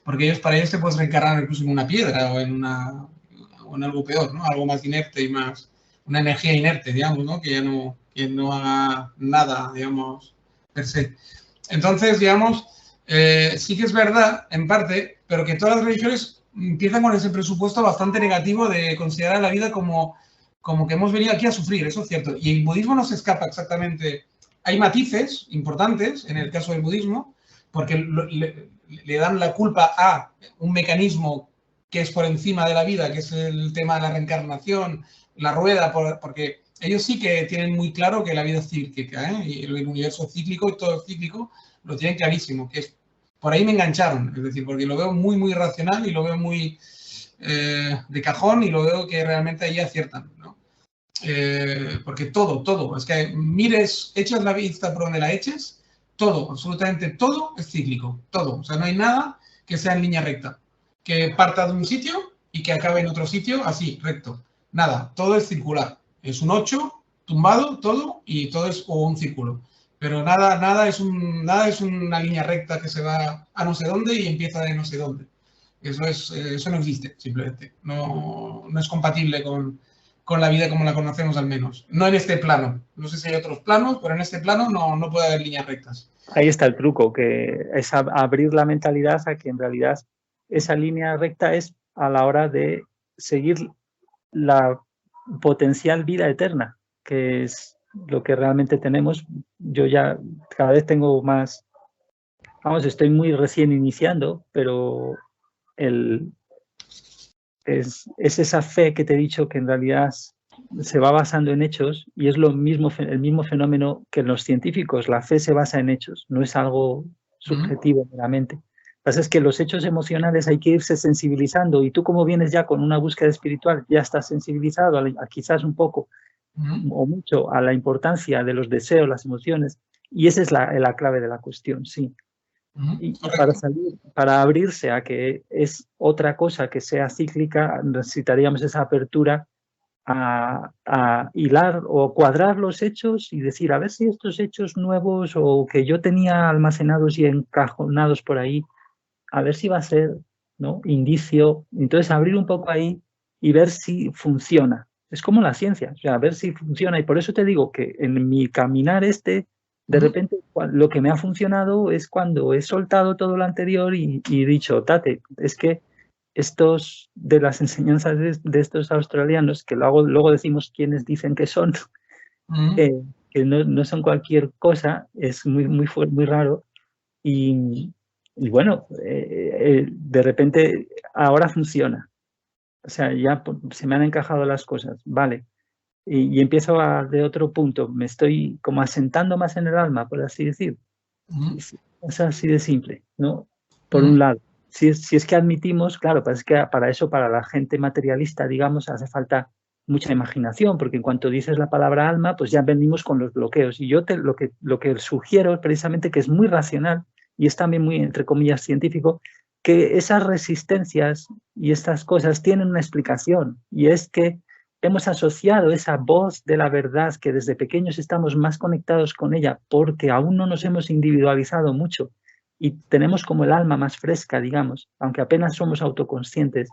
Porque para ellos te puedes reencarnar incluso en una piedra o en algo peor, ¿no? Algo más inerte y más, una energía inerte, digamos, ¿no? Que no haga nada, digamos, per se. Entonces, digamos, sí que es verdad, en parte, pero que todas las religiones empiezan con ese presupuesto bastante negativo de considerar la vida como que hemos venido aquí a sufrir, eso es cierto. Y el budismo no se escapa exactamente. Hay matices importantes en el caso del budismo, porque le dan la culpa a un mecanismo que es por encima de la vida, que es el tema de la reencarnación, la rueda, porque ellos sí que tienen muy claro que la vida es cíclica, ¿eh? Y el universo es cíclico y todo es cíclico, lo tienen clarísimo, que es, por ahí me engancharon, es decir, porque lo veo muy, muy racional y lo veo muy de cajón y lo veo que realmente ahí aciertan, ¿no? Porque todo, es que echas la vista por donde la eches, todo, absolutamente todo es cíclico, todo, o sea, no hay nada que sea en línea recta, que parta de un sitio y que acabe en otro sitio así, recto, nada, todo es circular, es un 8 tumbado, todo, y todo es o un círculo, pero nada es una línea recta que se va a no sé dónde y empieza de no sé dónde. Eso no existe, simplemente. No es compatible con la vida como la conocemos, al menos. No en este plano. No sé si hay otros planos, pero en este plano no puede haber líneas rectas. Ahí está el truco, que es abrir la mentalidad a que en realidad esa línea recta es a la hora de seguir la potencial vida eterna, que es lo que realmente tenemos. Yo ya cada vez tengo más, estoy muy recién iniciando, pero es esa fe que te he dicho que en realidad se va basando en hechos y es el mismo fenómeno que los científicos. La fe se basa en hechos, no es algo subjetivo meramente. Lo que pasa es que los hechos emocionales hay que irse sensibilizando y tú, como vienes ya con una búsqueda espiritual, ya estás sensibilizado a quizás un poco o mucho a la importancia de los deseos, las emociones, Y esa es la clave de la cuestión, sí. Y para abrirse a que es otra cosa que sea cíclica, necesitaríamos esa apertura a hilar o cuadrar los hechos y decir, a ver si estos hechos nuevos o que yo tenía almacenados y encajonados por ahí, a ver si va a ser, ¿no?, indicio. Entonces, abrir un poco ahí y ver si funciona. Es como la ciencia, o sea, a ver si funciona. Y por eso te digo que en mi caminar de repente, lo que me ha funcionado es cuando he soltado todo lo anterior y dicho, Tate, es que estos de las enseñanzas de estos australianos, que luego decimos quiénes dicen que son, que no son cualquier cosa, es muy raro. Y bueno, de repente ahora funciona. O sea, ya se me han encajado las cosas, vale. Y empiezo de otro punto, me estoy como asentando más en el alma, por así decir. Es así de simple, ¿no? Por un lado. Si es que admitimos, claro, pues es que para eso, para la gente materialista, digamos, hace falta mucha imaginación, porque en cuanto dices la palabra alma, pues ya venimos con los bloqueos. Y yo lo que sugiero es precisamente que es muy racional y es también muy, entre comillas, científico, que esas resistencias y estas cosas tienen una explicación, y es que hemos asociado esa voz de la verdad, que desde pequeños estamos más conectados con ella porque aún no nos hemos individualizado mucho y tenemos como el alma más fresca, digamos, aunque apenas somos autoconscientes.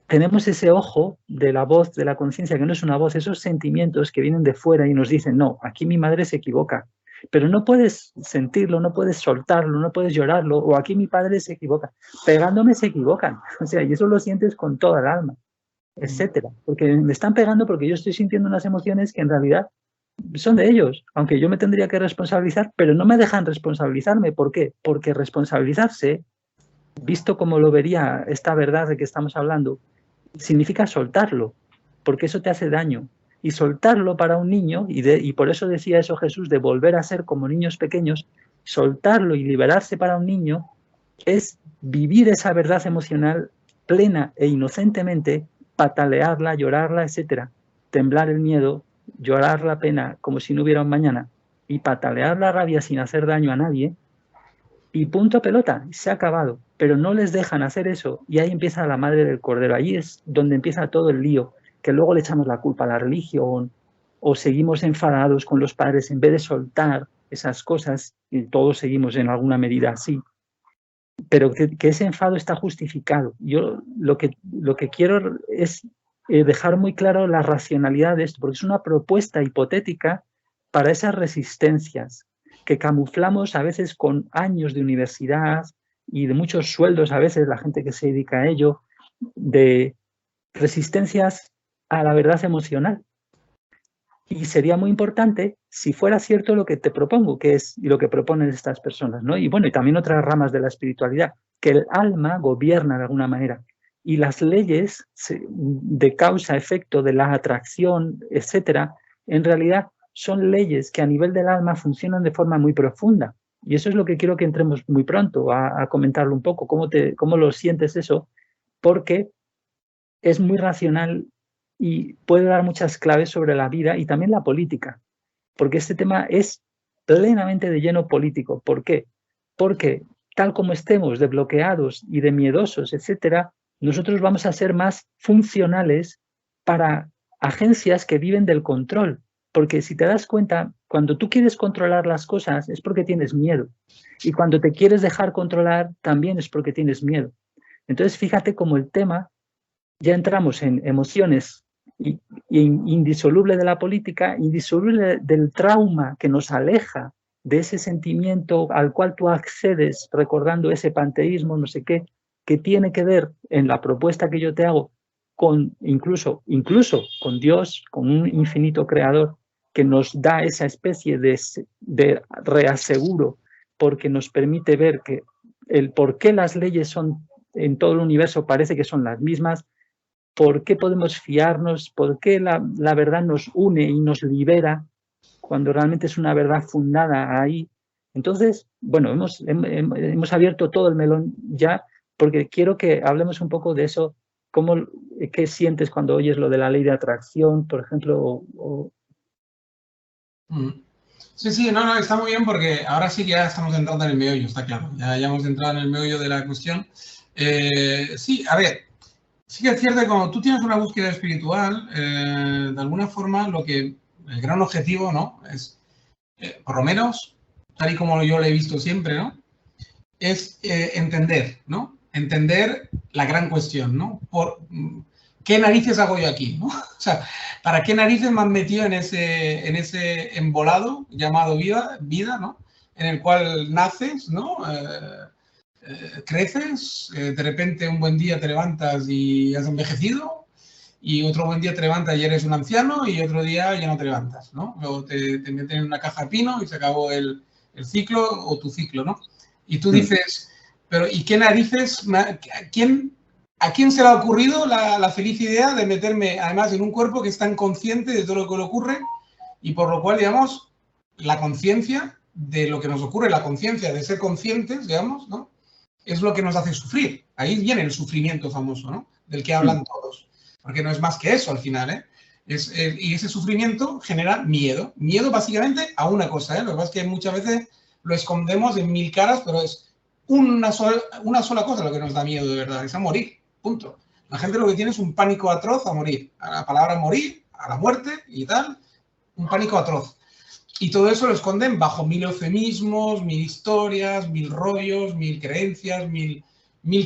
Tenemos ese ojo de la voz de la conciencia, que no es una voz, esos sentimientos que vienen de fuera y nos dicen, no, aquí mi madre se equivoca, pero no puedes sentirlo, no puedes soltarlo, no puedes llorarlo, o aquí mi padre se equivoca, pegándome se equivocan, o sea, y eso lo sientes con toda el alma, etcétera, porque me están pegando porque yo estoy sintiendo unas emociones que en realidad son de ellos, aunque yo me tendría que responsabilizar, pero no me dejan responsabilizarme. ¿Por qué? Porque responsabilizarse, visto como lo vería esta verdad de que estamos hablando, significa soltarlo, porque eso te hace daño. Y soltarlo para un niño, y por eso decía eso Jesús, de volver a ser como niños pequeños, soltarlo y liberarse para un niño es vivir esa verdad emocional plena e inocentemente, patalearla, llorarla, etcétera, temblar el miedo, llorar la pena como si no hubiera un mañana y patalear la rabia sin hacer daño a nadie, y punto pelota, se ha acabado. Pero no les dejan hacer eso y ahí empieza la madre del cordero. Ahí es donde empieza todo el lío, que luego le echamos la culpa a la religión o seguimos enfadados con los padres en vez de soltar esas cosas, y todos seguimos en alguna medida así. Pero que ese enfado está justificado. Yo lo que quiero es dejar muy claro la racionalidad de esto, porque es una propuesta hipotética para esas resistencias que camuflamos a veces con años de universidad y de muchos sueldos, a veces la gente que se dedica a ello, de resistencias a la verdad emocional. Y sería muy importante si fuera cierto lo que te propongo, que es y lo que proponen estas personas, ¿no? Y bueno, y también otras ramas de la espiritualidad, que el alma gobierna de alguna manera y las leyes de causa-efecto, de la atracción, etcétera, en realidad son leyes que a nivel del alma funcionan de forma muy profunda. Y eso es lo que quiero que entremos muy pronto a comentarlo un poco, cómo lo sientes eso, porque es muy racional y puede dar muchas claves sobre la vida y también la política, porque este tema es plenamente de lleno político. ¿Por qué? Porque tal como estemos de bloqueados y de miedosos, etcétera, nosotros vamos a ser más funcionales para agencias que viven del control. Porque si te das cuenta, cuando tú quieres controlar las cosas es porque tienes miedo. Y cuando te quieres dejar controlar también es porque tienes miedo. Entonces, fíjate cómo el tema, ya entramos en emociones indisoluble de la política, indisoluble del trauma que nos aleja de ese sentimiento al cual tú accedes recordando ese panteísmo, no sé qué, que tiene que ver en la propuesta que yo te hago con incluso con Dios, con un infinito creador que nos da esa especie de reaseguro, porque nos permite ver que el por qué las leyes son en todo el universo parece que son las mismas, por qué podemos fiarnos, por qué la verdad nos une y nos libera cuando realmente es una verdad fundada ahí. Entonces, bueno, hemos abierto todo el melón ya, porque quiero que hablemos un poco de eso, qué sientes cuando oyes lo de la ley de atracción, por ejemplo. Sí, sí, no, no, está muy bien porque ahora sí que ya estamos entrando en el meollo, está claro. Ya hemos entrado en el meollo de la cuestión. Sí, a ver, sí que es cierto que cuando tú tienes una búsqueda espiritual, de alguna forma el gran objetivo, ¿no? Es, por lo menos, tal y como yo lo he visto siempre, ¿no? Es entender, ¿no? Entender la gran cuestión, ¿no? ¿Qué narices hago yo aquí, ¿no? O sea, ¿para qué narices me han metido en ese embolado llamado vida, ¿no? En el cual naces, ¿no? Creces, de repente un buen día te levantas y has envejecido, y otro buen día te levantas y eres un anciano, y otro día ya no te levantas, ¿no? Luego te meten en una caja de pino y se acabó el ciclo o tu ciclo, ¿no? Y tú dices, pero ¿y qué narices? ¿A quién se le ha ocurrido la feliz idea de meterme, además, en un cuerpo que es tan consciente de todo lo que le ocurre y por lo cual, digamos, la conciencia de lo que nos ocurre, la conciencia de ser conscientes, digamos, ¿no? Es lo que nos hace sufrir. Ahí viene el sufrimiento famoso, ¿no? Del que hablan todos. Porque no es más que eso al final, ¿eh? Y ese sufrimiento genera miedo. Miedo básicamente a una cosa, ¿eh? Lo que pasa es que muchas veces lo escondemos en mil caras, pero es una sola cosa lo que nos da miedo de verdad, es a morir, punto. La gente lo que tiene es un pánico atroz a morir, a la palabra morir, a la muerte y tal, un pánico atroz. Y todo eso lo esconden bajo mil eufemismos, mil historias, mil rollos, mil creencias, mil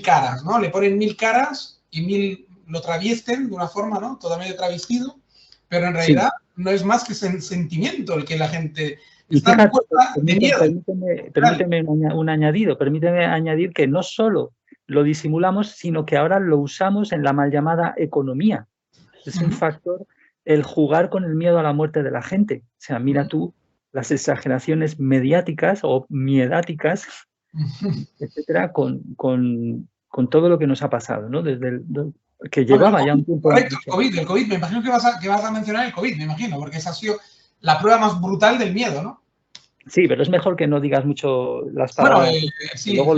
caras, ¿no? Le ponen mil caras y mil lo traviesten de una forma, ¿no? Todo medio travestido, pero en realidad no es más que sentimiento el que la gente está en cuenta de miedo. Permíteme un añadido, permíteme añadir que no solo lo disimulamos, sino que ahora lo usamos en la mal llamada economía. Es un factor el jugar con el miedo a la muerte de la gente. O sea, mira tú las exageraciones mediáticas o miedáticas, etcétera, con todo lo que nos ha pasado, ¿no? Desde que llevaba ya un tiempo. Correcto, el COVID, me imagino que vas a mencionar el COVID, me imagino, porque esa ha sido la prueba más brutal del miedo, ¿no? Sí, pero es mejor que no digas mucho las palabras. Bueno, sí, luego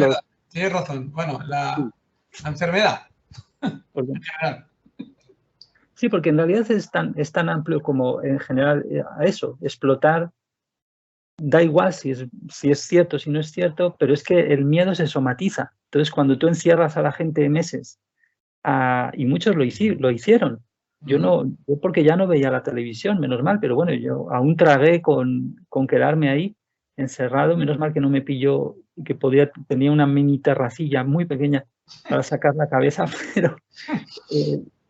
tienes razón. Bueno, la enfermedad. Sí, porque en realidad es tan amplio como en general a eso, explotar. Da igual si es cierto, si no es cierto, pero es que el miedo se somatiza. Entonces, cuando tú encierras a la gente meses, y muchos lo hicieron, yo porque ya no veía la televisión, menos mal, pero bueno, yo aún tragué con quedarme ahí encerrado, menos mal que no me pilló, que tenía una mini terracilla muy pequeña para sacar la cabeza, pero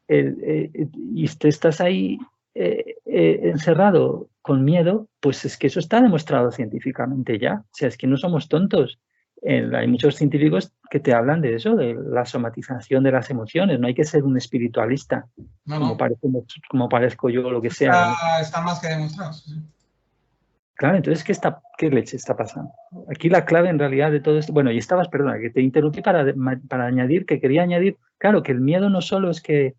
y te estás ahí encerrado con miedo, pues es que eso está demostrado científicamente ya. O sea, es que no somos tontos. Hay muchos científicos que te hablan de eso, de la somatización de las emociones. No hay que ser un espiritualista, como parezco yo, lo que sea. Está más que demostrado. Sí. Claro, entonces, ¿qué leche está pasando? Aquí la clave en realidad de todo esto... Bueno, y perdona, que te interrumpí para añadir, que quería añadir, claro, que el miedo no solo es que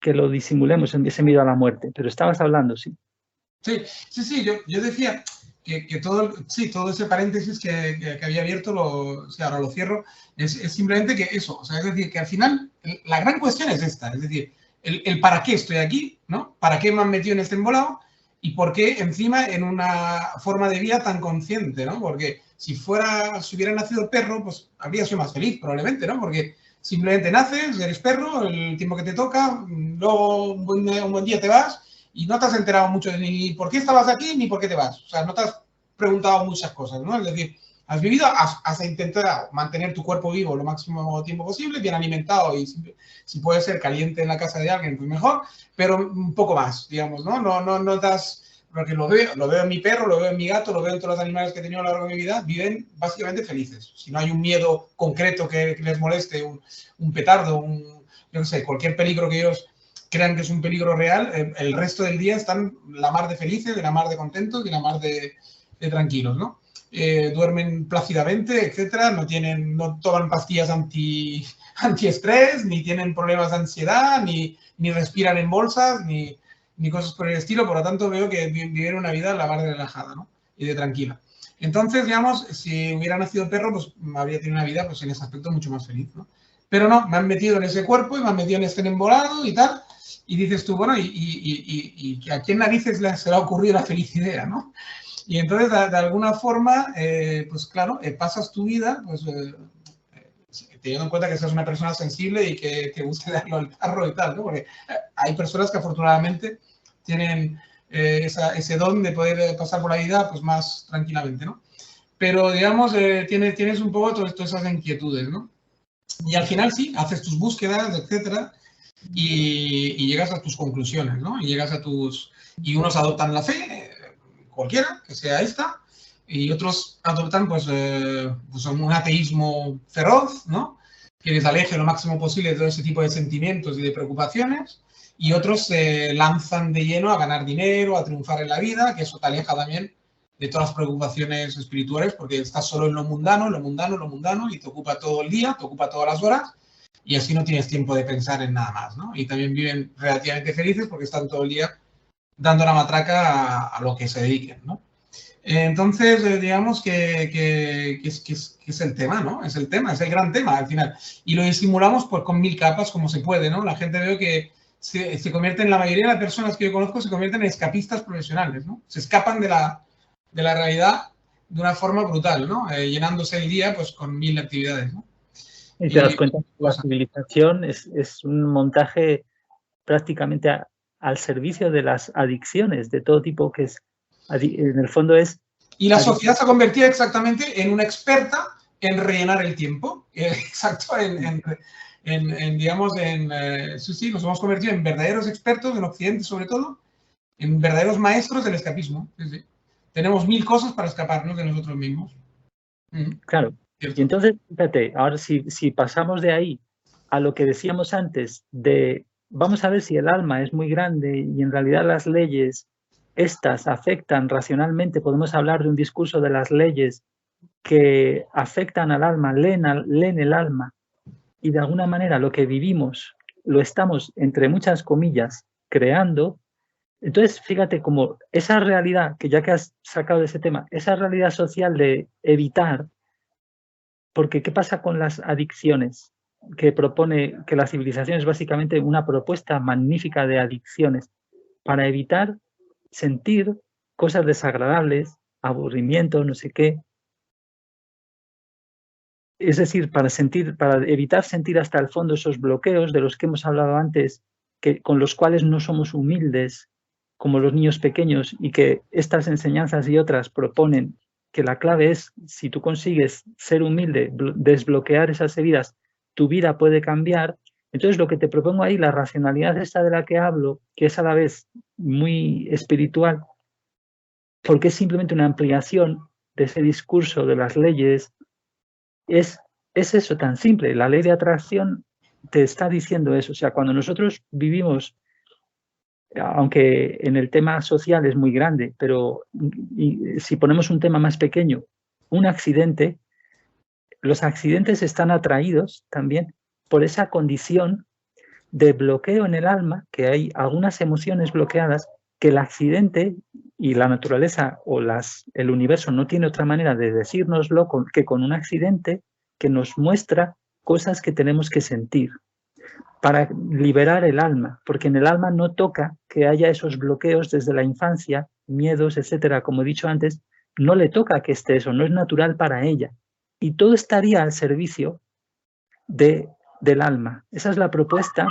lo disimulemos en ese miedo a la muerte, pero estabas hablando, sí. Sí, yo decía que todo ese paréntesis que había abierto, ahora lo cierro, es simplemente que eso, o sea, es decir, que al final la gran cuestión es esta, es decir, el para qué estoy aquí, ¿no? ¿Para qué me han metido en este embolado? Y por qué encima en una forma de vida tan consciente, ¿no? Porque si hubiera nacido perro, pues habría sido más feliz probablemente, ¿no? Porque simplemente naces, eres perro, el tiempo que te toca, luego un buen día te vas y no te has enterado mucho de ni por qué estabas aquí ni por qué te vas. O sea, no te has preguntado muchas cosas, ¿no? Es decir, has vivido, has intentado mantener tu cuerpo vivo lo máximo tiempo posible, bien alimentado y si puede ser caliente en la casa de alguien, pues mejor, pero un poco más, digamos, ¿no? No estás... Porque lo veo en mi perro, lo veo en mi gato, lo veo en todos los animales que he tenido a lo largo de mi vida, viven básicamente felices. Si no hay un miedo concreto que les moleste, un petardo, yo no sé, cualquier peligro que ellos crean que es un peligro real, el resto del día están la mar de felices, de la mar de contentos y la mar de tranquilos, ¿no? Duermen plácidamente, etcétera, no toman pastillas antiestrés, ni tienen problemas de ansiedad, ni respiran en bolsas, ni cosas por el estilo. Por lo tanto, veo que viven una vida la mar de relajada, ¿no? Y de tranquila. Entonces, digamos, si hubiera nacido perro, pues habría tenido una vida, pues en ese aspecto, mucho más feliz, ¿no? Pero no, me han metido en ese cuerpo y me han metido en este embolado y tal. Y dices tú, bueno, ¿y a quién narices se le ha ocurrido la feliz idea, no? Y entonces, de alguna forma, pues claro, pasas tu vida, pues teniendo en cuenta que seas una persona sensible y que te guste darlo al carro y tal, ¿no? Porque hay personas que afortunadamente tienen ese don de poder pasar por la vida pues más tranquilamente, ¿no? Pero, digamos, tienes un poco todas esas inquietudes, ¿no? Y al final sí, haces tus búsquedas, etcétera, y llegas a tus conclusiones, ¿no? Y llegas a tus... Y unos adoptan la fe, cualquiera, que sea esta, y otros adoptan, pues un ateísmo feroz, ¿no? Que les aleje lo máximo posible de todo ese tipo de sentimientos y de preocupaciones, y otros se lanzan de lleno a ganar dinero, a triunfar en la vida, que eso te aleja también de todas las preocupaciones espirituales, porque estás solo en lo mundano, y te ocupa todo el día, te ocupa todas las horas, y así no tienes tiempo de pensar en nada más, ¿no? Y también viven relativamente felices porque están todo el día dando la matraca a lo que se dediquen, ¿no? Entonces, digamos que es el tema, ¿no? Es el tema, es el gran tema al final. Y lo disimulamos pues con 1000 capas como se puede, ¿no? La gente veo que se convierten, la mayoría de las personas que yo conozco se convierten en escapistas profesionales, ¿no? Se escapan de la realidad de una forma brutal, ¿no? Llenándose el día pues con 1000 actividades, ¿no? Y te das cuenta que la civilización es un montaje prácticamente al servicio de las adicciones de todo tipo, que es, en el fondo es... Y la sociedad se ha convertido exactamente en una experta en rellenar el tiempo. Exacto, digamos, sí, nos hemos convertido en verdaderos expertos, en Occidente sobre todo, en verdaderos maestros del escapismo. Sí, sí. Tenemos 1000 cosas para escaparnos de nosotros mismos. Claro. ¿Cierto? Y entonces, fíjate, ahora si pasamos de ahí a lo que decíamos antes, de vamos a ver si el alma es muy grande y en realidad las leyes, estas afectan racionalmente, podemos hablar de un discurso de las leyes que afectan al alma, leen el alma, y de alguna manera lo que vivimos lo estamos, entre muchas comillas, creando. Entonces, fíjate como esa realidad, que ya que has sacado de ese tema, esa realidad social de evitar, porque ¿qué pasa con las adicciones? Que propone, que la civilización es básicamente una propuesta magnífica de adicciones para evitar sentir cosas desagradables, aburrimiento, no sé qué. Es decir, para evitar sentir hasta el fondo esos bloqueos de los que hemos hablado antes, con los cuales no somos humildes, como los niños pequeños, y que estas enseñanzas y otras proponen que la clave es, si tú consigues ser humilde, desbloquear esas heridas, tu vida puede cambiar. Entonces, lo que te propongo ahí, la racionalidad esta de la que hablo, que es a la vez muy espiritual, porque es simplemente una ampliación de ese discurso de las leyes, es eso tan simple. La ley de atracción te está diciendo eso. O sea, cuando nosotros vivimos, aunque en el tema social es muy grande, pero si ponemos un tema más pequeño, un accidente, los accidentes están atraídos también por esa condición de bloqueo en el alma, que hay algunas emociones bloqueadas, que el accidente y la naturaleza o el universo no tiene otra manera de decírnoslo que con un accidente que nos muestra cosas que tenemos que sentir para liberar el alma, porque en el alma no toca que haya esos bloqueos desde la infancia, miedos, etcétera, como he dicho antes, no le toca que esté eso, no es natural para ella. Y todo estaría al servicio del alma. Esa es la propuesta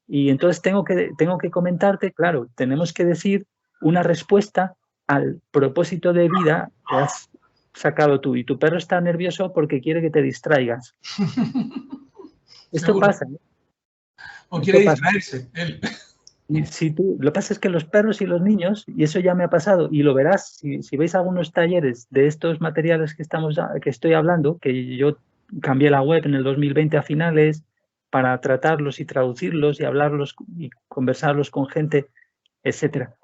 y entonces tengo que comentarte, claro, tenemos que decir una respuesta al propósito de vida que has sacado tú, y tu perro está nervioso porque quiere que te distraigas. Esto Seguro. pasa, ¿no? O quiere distraerse, él. Y lo que pasa es que los perros y los niños, y eso ya me ha pasado, y lo verás si veis algunos talleres de estos materiales que estoy hablando, que yo cambié la web en el 2020 a finales para tratarlos y traducirlos y hablarlos y conversarlos con gente, etcétera.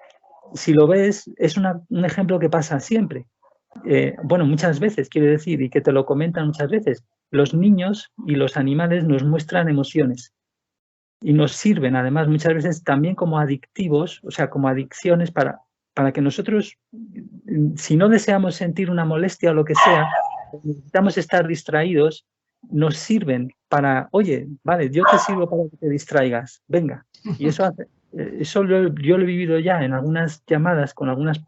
Si lo ves, es un ejemplo que pasa siempre. Bueno, muchas veces, quiere decir, y que te lo comentan muchas veces, los niños y los animales nos muestran emociones y nos sirven, además, muchas veces también como adictivos, o sea, como adicciones para que nosotros, si no deseamos sentir una molestia o lo que sea, necesitamos estar distraídos, nos sirven para, oye, vale, yo te sirvo para que te distraigas, venga. Y eso yo lo he vivido ya en algunas llamadas con algunas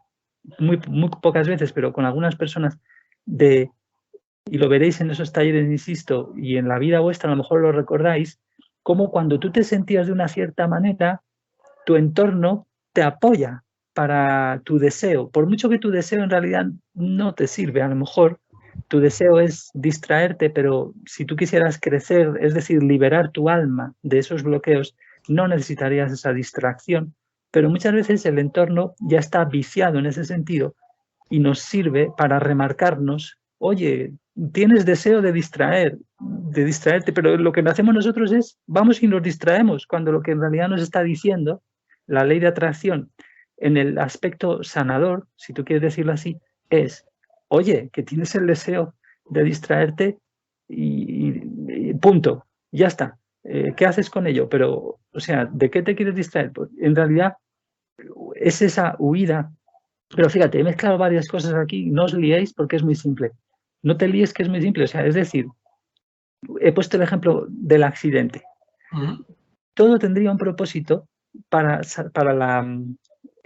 muy pocas veces, pero con algunas personas, y lo veréis en esos talleres, insisto, y en la vida vuestra a lo mejor lo recordáis, como cuando tú te sentías de una cierta manera, tu entorno te apoya para tu deseo. Por mucho que tu deseo en realidad no te sirve, a lo mejor tu deseo es distraerte, pero si tú quisieras crecer, es decir, liberar tu alma de esos bloqueos, no necesitarías esa distracción. Pero muchas veces el entorno ya está viciado en ese sentido y nos sirve para remarcarnos, oye, tienes deseo de distraerte, pero lo que hacemos nosotros es, vamos y nos distraemos, cuando lo que en realidad nos está diciendo la ley de atracción en el aspecto sanador, si tú quieres decirlo así, es, oye, que tienes el deseo de distraerte y punto, ya está. ¿Qué haces con ello? Pero, o sea, ¿de qué te quieres distraer? Pues, en realidad es esa huida. Pero fíjate, he mezclado varias cosas aquí, no os liéis porque es muy simple. No te líes, que es muy simple. O sea, es decir, he puesto el ejemplo del accidente. Todo tendría un propósito para la...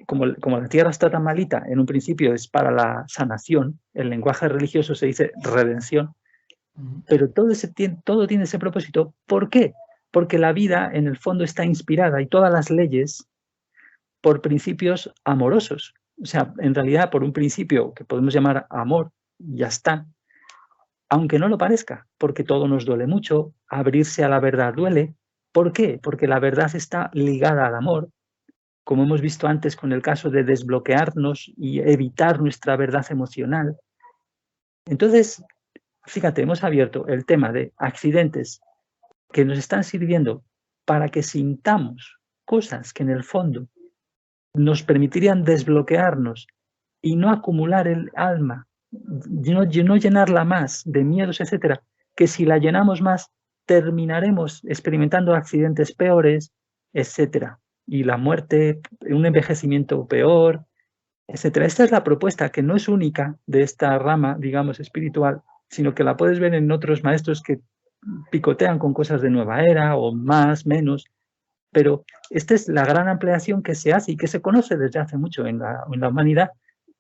Como la tierra está tan malita, en un principio es para la sanación, el lenguaje religioso se dice redención, pero todo tiene ese propósito. ¿Por qué? Porque la vida en el fondo está inspirada y todas las leyes por principios amorosos. O sea, en realidad por un principio que podemos llamar amor, ya está, aunque no lo parezca, porque todo nos duele mucho, abrirse a la verdad duele. ¿Por qué? Porque la verdad está ligada al amor, como hemos visto antes con el caso de desbloquearnos y evitar nuestra verdad emocional. Entonces, fíjate, hemos abierto el tema de accidentes que nos están sirviendo para que sintamos cosas que en el fondo nos permitirían desbloquearnos y no acumular el alma, no llenarla más de miedos, etcétera, que si la llenamos más terminaremos experimentando accidentes peores, etcétera, y la muerte, un envejecimiento peor, etcétera. Esta es la propuesta, que no es única de esta rama, digamos, espiritual, sino que la puedes ver en otros maestros que picotean con cosas de nueva era o más, menos, pero esta es la gran ampliación que se hace y que se conoce desde hace mucho en la humanidad,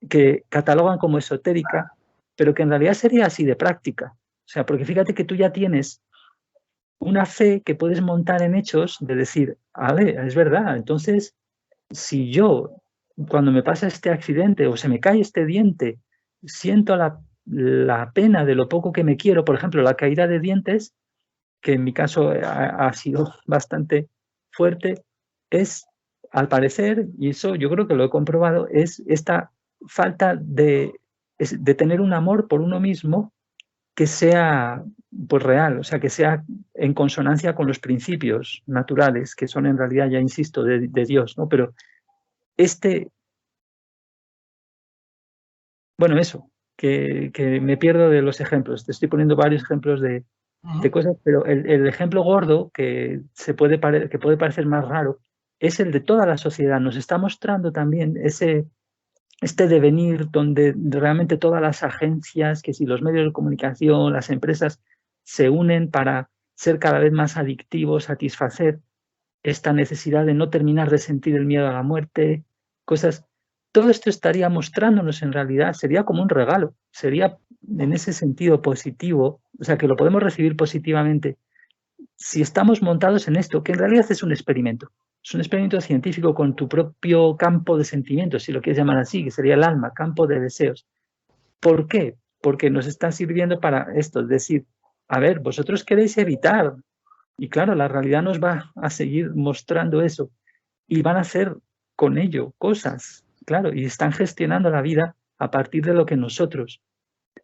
que catalogan como esotérica, pero que en realidad sería así de práctica. O sea, porque fíjate que tú ya tienes una fe que puedes montar en hechos de decir, a ver, es verdad, entonces, si yo, cuando me pasa este accidente o se me cae este diente, siento la pena de lo poco que me quiero, por ejemplo, la caída de dientes, que en mi caso ha sido bastante fuerte, es, al parecer, y eso yo creo que lo he comprobado, es esta falta de tener un amor por uno mismo que sea pues real, o sea, que sea en consonancia con los principios naturales, que son en realidad, ya insisto, de Dios, ¿no? Pero bueno, eso, que me pierdo de los ejemplos. Te estoy poniendo varios ejemplos de cosas, pero el ejemplo gordo que puede parecer más raro es el de toda la sociedad. Nos está mostrando también este devenir donde realmente todas las agencias, que si los medios de comunicación, las empresas, se unen para ser cada vez más adictivos, satisfacer esta necesidad de no terminar de sentir el miedo a la muerte, cosas. Todo esto estaría mostrándonos en realidad, sería como un regalo, sería en ese sentido positivo, o sea, que lo podemos recibir positivamente si estamos montados en esto, que en realidad es un experimento científico con tu propio campo de sentimientos, si lo quieres llamar así, que sería el alma, campo de deseos. ¿Por qué? Porque nos está sirviendo para esto, es decir, a ver, vosotros queréis evitar, y claro, la realidad nos va a seguir mostrando eso, y van a hacer con ello cosas, claro, y están gestionando la vida a partir de lo que nosotros,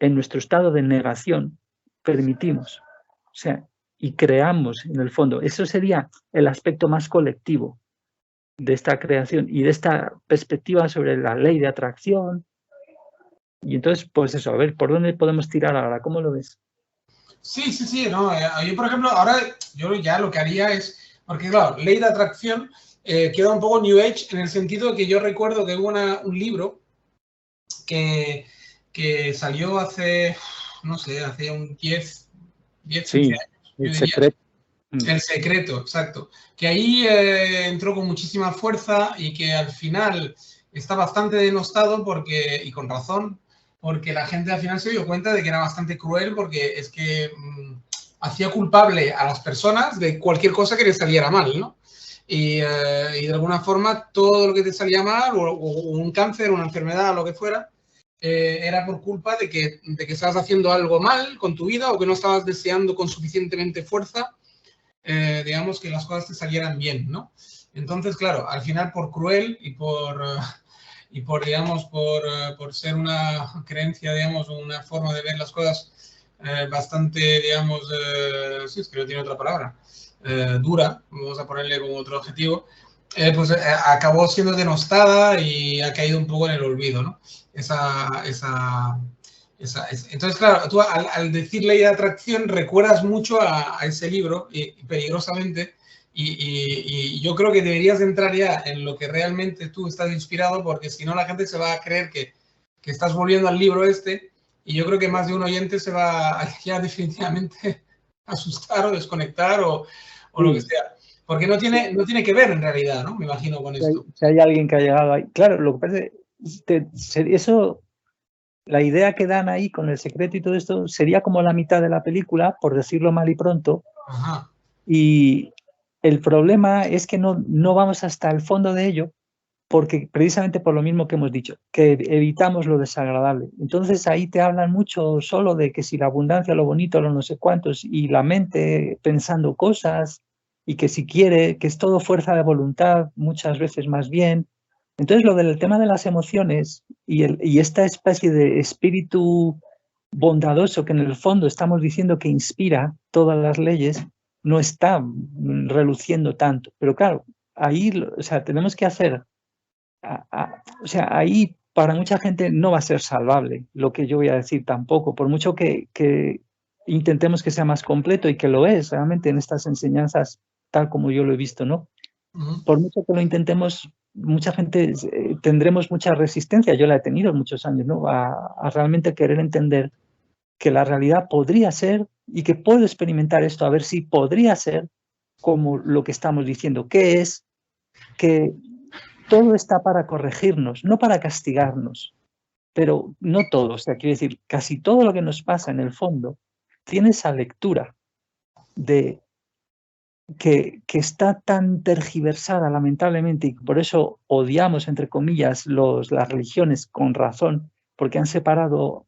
en nuestro estado de negación, permitimos. O sea, y creamos en el fondo. Eso sería el aspecto más colectivo de esta creación y de esta perspectiva sobre la ley de atracción. Y entonces, pues eso, a ver, ¿por dónde podemos tirar ahora? ¿Cómo lo ves? Sí, no, yo por ejemplo, ahora yo ya lo que haría es, porque claro, ley de atracción queda un poco New Age en el sentido de que yo recuerdo que hubo un libro que salió hace, no sé, hace un 10, 15 años. El secreto. El secreto, exacto. Que ahí entró con muchísima fuerza y que al final está bastante denostado porque, y con razón, porque la gente al final se dio cuenta de que era bastante cruel porque es que hacía culpable a las personas de cualquier cosa que les saliera mal, ¿no? Y de alguna forma todo lo que te salía mal, o un cáncer, una enfermedad, lo que fuera, era por culpa de que estabas haciendo algo mal con tu vida o que no estabas deseando con suficientemente fuerza, digamos, que las cosas te salieran bien, ¿no? Entonces, claro, al final por cruel y por digamos, por ser una creencia, digamos, una forma de ver las cosas bastante, digamos, sí, es que no tiene otra palabra, dura, vamos a ponerle como otro adjetivo, pues acabó siendo denostada y ha caído un poco en el olvido, ¿no? Entonces, claro, tú al decir ley de atracción recuerdas mucho a ese libro, y peligrosamente, y yo creo que deberías entrar ya en lo que realmente tú estás inspirado, porque si no la gente se va a creer que estás volviendo al libro este, y yo creo que más de un oyente se va a ya definitivamente asustar o desconectar o lo que sea. Porque no tiene que ver en realidad, ¿no? Me imagino con esto. Si hay alguien que ha llegado ahí. Claro, lo que pasa es que eso, la idea que dan ahí con El Secreto y todo esto, sería como la mitad de la película, por decirlo mal y pronto. Ajá. Y el problema es que no vamos hasta el fondo de ello, porque precisamente por lo mismo que hemos dicho, que evitamos lo desagradable. Entonces ahí te hablan mucho solo de que si la abundancia, lo bonito, lo no sé cuántos, y la mente pensando cosas, y que si quiere, que es todo fuerza de voluntad, muchas veces más bien. Entonces lo del tema de las emociones y esta especie de espíritu bondadoso que en el fondo estamos diciendo que inspira todas las leyes, no está reluciendo tanto. Pero claro, ahí, o sea, tenemos que hacer, o sea, ahí para mucha gente no va a ser salvable lo que yo voy a decir tampoco, por mucho que intentemos que sea más completo, y que lo es realmente en estas enseñanzas, tal como yo lo he visto, ¿no? Por mucho que lo intentemos, mucha gente tendremos mucha resistencia, yo la he tenido muchos años, ¿no? A realmente querer entender que la realidad podría ser, y que puedo experimentar esto, a ver si podría ser como lo que estamos diciendo, que es que todo está para corregirnos, no para castigarnos, pero no todo, o sea, quiero decir, casi todo lo que nos pasa en el fondo tiene esa lectura de que está tan tergiversada lamentablemente, y por eso odiamos, entre comillas, las religiones con razón, porque han separado,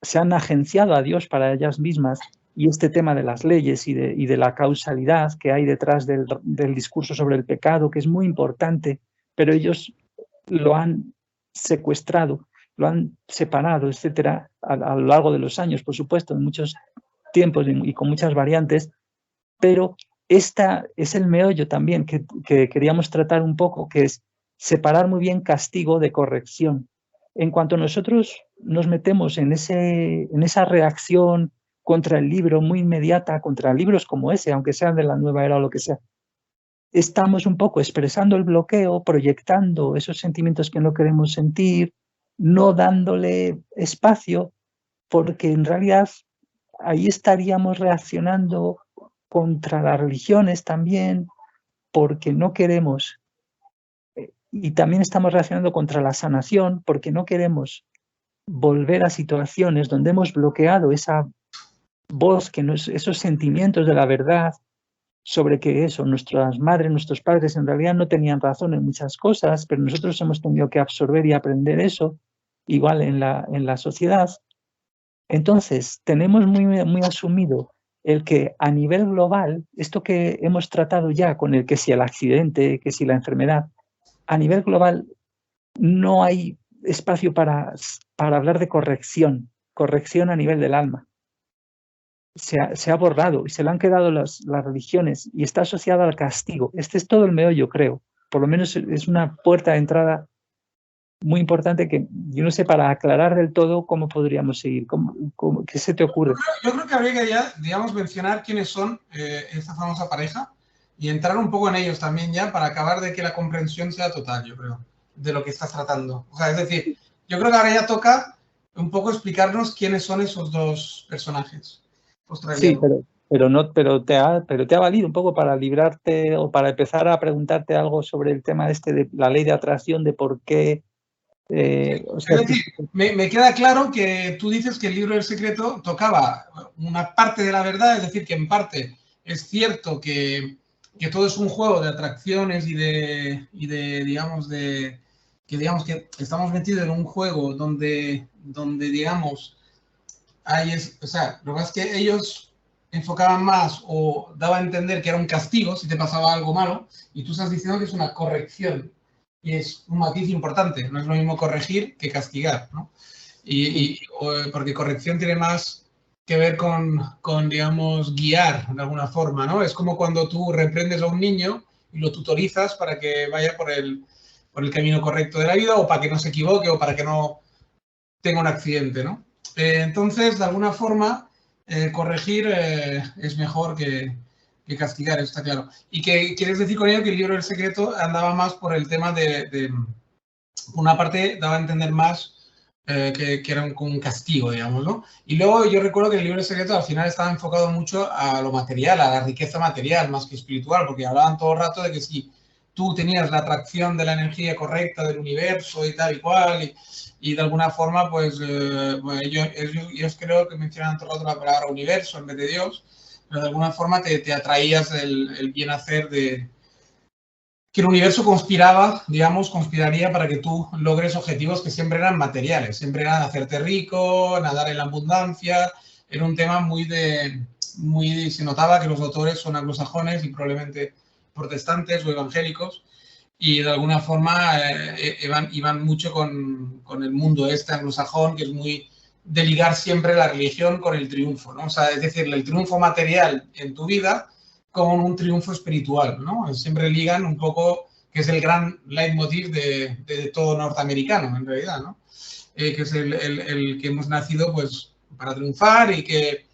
se han agenciado a Dios para ellas mismas, y este tema de las leyes y de la causalidad que hay detrás del discurso sobre el pecado, que es muy importante, pero ellos lo han secuestrado, lo han separado, etcétera, a lo largo de los años, por supuesto, en muchos tiempos y con muchas variantes. Pero esta es el meollo también que queríamos tratar un poco, que es separar muy bien castigo de corrección. En cuanto nosotros nos metemos en esa reacción contra el libro muy inmediata, contra libros como ese, aunque sean de la nueva era o lo que sea, estamos un poco expresando el bloqueo, proyectando esos sentimientos que no queremos sentir, no dándole espacio, porque en realidad ahí estaríamos reaccionando contra las religiones también, porque no queremos, y también estamos reaccionando contra la sanación, porque no queremos volver a situaciones donde hemos bloqueado esa voz, esos sentimientos de la verdad, sobre que eso, nuestras madres, nuestros padres en realidad no tenían razón en muchas cosas, pero nosotros hemos tenido que absorber y aprender eso, igual en la sociedad. Entonces, tenemos muy asumido el que a nivel global, esto que hemos tratado ya con el que si el accidente, que si la enfermedad, a nivel global no hay espacio para hablar de corrección a nivel del alma. Se ha borrado y se le han quedado las religiones, y está asociada al castigo. Este es todo el meollo, creo. Por lo menos es una puerta de entrada muy importante que yo no sé, para aclarar del todo cómo podríamos seguir. ¿Qué se te ocurre? Yo creo que habría que ya, digamos, mencionar quiénes son esta famosa pareja y entrar un poco en ellos también ya para acabar de que la comprensión sea total, yo creo, de lo que estás tratando. O sea, es decir, yo creo que ahora ya toca un poco explicarnos quiénes son esos dos personajes. Sí, pero te ha valido un poco para librarte o para empezar a preguntarte algo sobre el tema de la ley de atracción, de por qué. O sea, es decir, me queda claro que tú dices que el libro del secreto tocaba una parte de la verdad, es decir, que en parte es cierto que todo es un juego de atracciones y digamos, que estamos metidos en un juego donde digamos, o sea, lo que pasa es que ellos enfocaban más o daban a entender que era un castigo si te pasaba algo malo, y tú estás diciendo que es una corrección. Y es un matiz importante, no es lo mismo corregir que castigar, ¿no? Porque corrección tiene más que ver con, digamos, guiar de alguna forma, ¿no? Es como cuando tú reprendes a un niño y lo tutorizas para que vaya por el camino correcto de la vida, o para que no se equivoque, o para que no tenga un accidente, ¿no? Entonces, de alguna forma, corregir es mejor que castigar, eso está claro. Y que quieres decir con ello que el libro del secreto andaba más por el tema de una parte, daba a entender más que era un castigo, digamos, ¿no? Y luego yo recuerdo que el libro del secreto al final estaba enfocado mucho a lo material, a la riqueza material, más que espiritual, porque hablaban todo el rato de que si tú tenías la atracción de la energía correcta del universo y tal y cual, y de alguna forma, pues, bueno, ellos creo que mencionan todo el rato la palabra universo en vez de Dios, pero de alguna forma te atraías el bien hacer de que el universo conspiraría para que tú logres objetivos que siempre eran materiales, siempre eran hacerte rico, nadar en la abundancia. Era un tema se notaba que los autores son anglosajones y probablemente protestantes o evangélicos, y de alguna forma iban mucho con el mundo anglosajón, que es muy de ligar siempre la religión con el triunfo, ¿no? O sea, es decir, el triunfo material en tu vida con un triunfo espiritual, ¿no? Siempre ligan un poco, que es el gran leitmotiv de todo norteamericano, en realidad, ¿no? Que es el que hemos nacido, pues, para triunfar, y que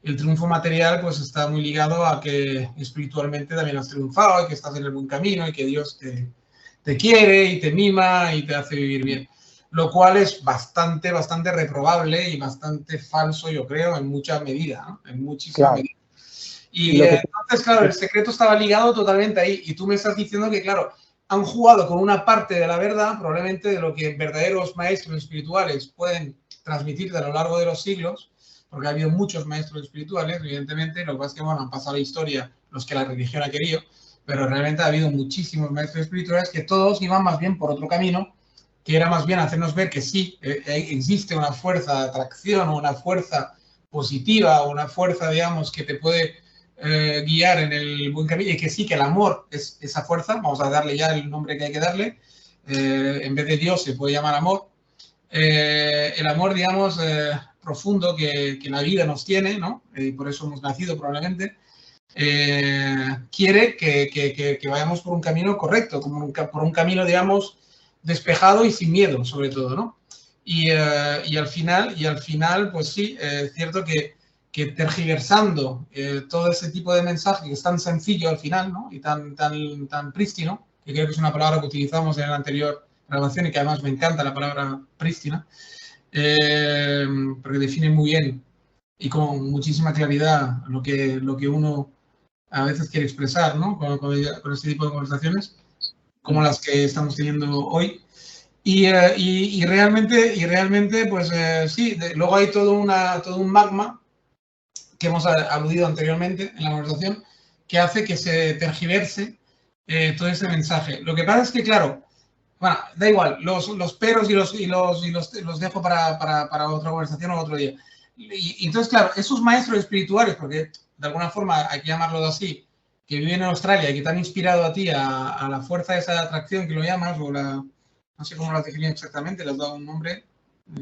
el triunfo material, pues, está muy ligado a que espiritualmente también has triunfado y que estás en el buen camino y que Dios te quiere y te mima y te hace vivir bien. Lo cual es bastante reprobable y bastante falso, yo creo, en mucha medida, ¿no? En muchísima medida. Y entonces, claro, el secreto estaba ligado totalmente ahí. Y tú me estás diciendo que, claro, han jugado con una parte de la verdad, probablemente de lo que verdaderos maestros espirituales pueden transmitirte a lo largo de los siglos, porque ha habido muchos maestros espirituales, evidentemente. Lo que pasa es que, bueno, han pasado la historia los que la religión ha querido, pero realmente ha habido muchísimos maestros espirituales que todos iban más bien por otro camino, que era más bien hacernos ver que sí, existe una fuerza de atracción, o una fuerza positiva, o una fuerza, digamos, que te puede guiar en el buen camino, y que sí, que el amor es esa fuerza. Vamos a darle ya el nombre que hay que darle. En vez de Dios se puede llamar amor. El amor, digamos, profundo que la vida nos tiene, ¿no? Por eso hemos nacido probablemente. Quiere que vayamos por un camino correcto, por un camino, digamos, despejado y sin miedo, sobre todo, ¿no? Y al final, pues sí, es cierto que tergiversando todo ese tipo de mensaje, que es tan sencillo al final, ¿no? Y tan prístino, que creo que es una palabra que utilizamos en la anterior grabación y que además me encanta la palabra prístina, porque define muy bien y con muchísima claridad lo que uno a veces quiere expresar, ¿no? Con este tipo de conversaciones, como las que estamos teniendo hoy. Y realmente, pues sí, luego hay todo un magma que hemos aludido anteriormente en la conversación, que hace que se tergiverse todo ese mensaje. Lo que pasa es que, claro, bueno, da igual, los peros y los dejo para otra conversación o otro día. Y entonces, claro, esos maestros espirituales, porque de alguna forma hay que llamarlo así, que viven en Australia y que te han inspirado a ti a la fuerza de esa atracción que lo llamas, o no sé cómo lo has definido exactamente, le has dado un nombre.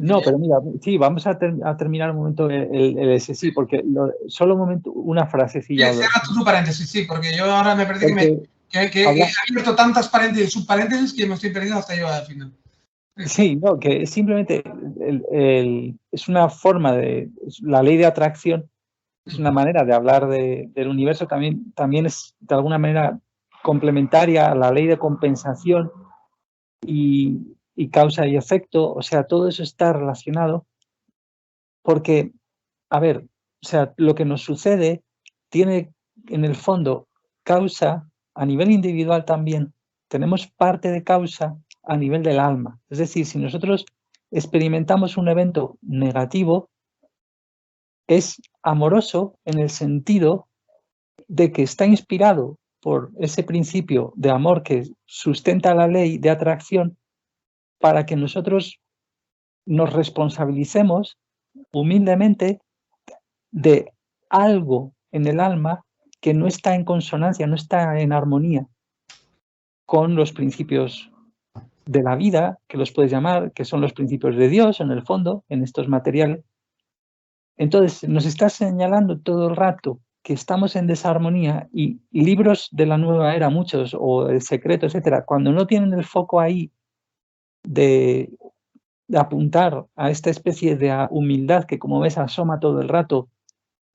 No, pero mira, sí, vamos a terminar un momento ese sí, porque solo un momento, una frasecilla. Cierra tu paréntesis, sí, porque yo ahora me parece que he abierto tantas paréntesis y subparéntesis que me estoy perdiendo hasta yo al final. Sí, no, que simplemente es una forma la ley de atracción es una manera de hablar del universo, también es de alguna manera complementaria a la ley de compensación y causa y efecto. O sea, todo eso está relacionado porque, a ver, o sea, lo que nos sucede tiene en el fondo causa a nivel individual también. Tenemos parte de causa a nivel del alma. Es decir, si nosotros experimentamos un evento negativo, es amoroso en el sentido de que está inspirado por ese principio de amor que sustenta la ley de atracción, para que nosotros nos responsabilicemos humildemente de algo en el alma que no está en consonancia, no está en armonía con los principios de la vida, que los puedes llamar, que son los principios de Dios en el fondo, en estos materiales. Entonces, nos está señalando todo el rato que estamos en desarmonía, y libros de la nueva era, muchos, o El Secreto, etcétera, cuando no tienen el foco ahí de apuntar a esta especie de humildad que, como ves, asoma todo el rato,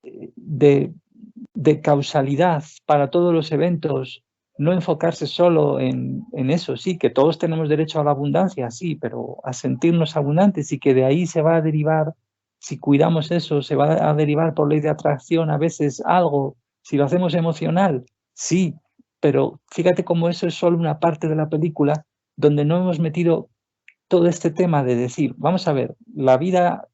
de causalidad para todos los eventos, no enfocarse solo en eso, sí, que todos tenemos derecho a la abundancia, sí, pero a sentirnos abundantes, y que de ahí se va a derivar, si cuidamos eso, se va a derivar por ley de atracción a veces algo, si lo hacemos emocional, sí, pero fíjate cómo eso es solo una parte de la película, donde no hemos metido todo este tema de decir, vamos a ver, la vida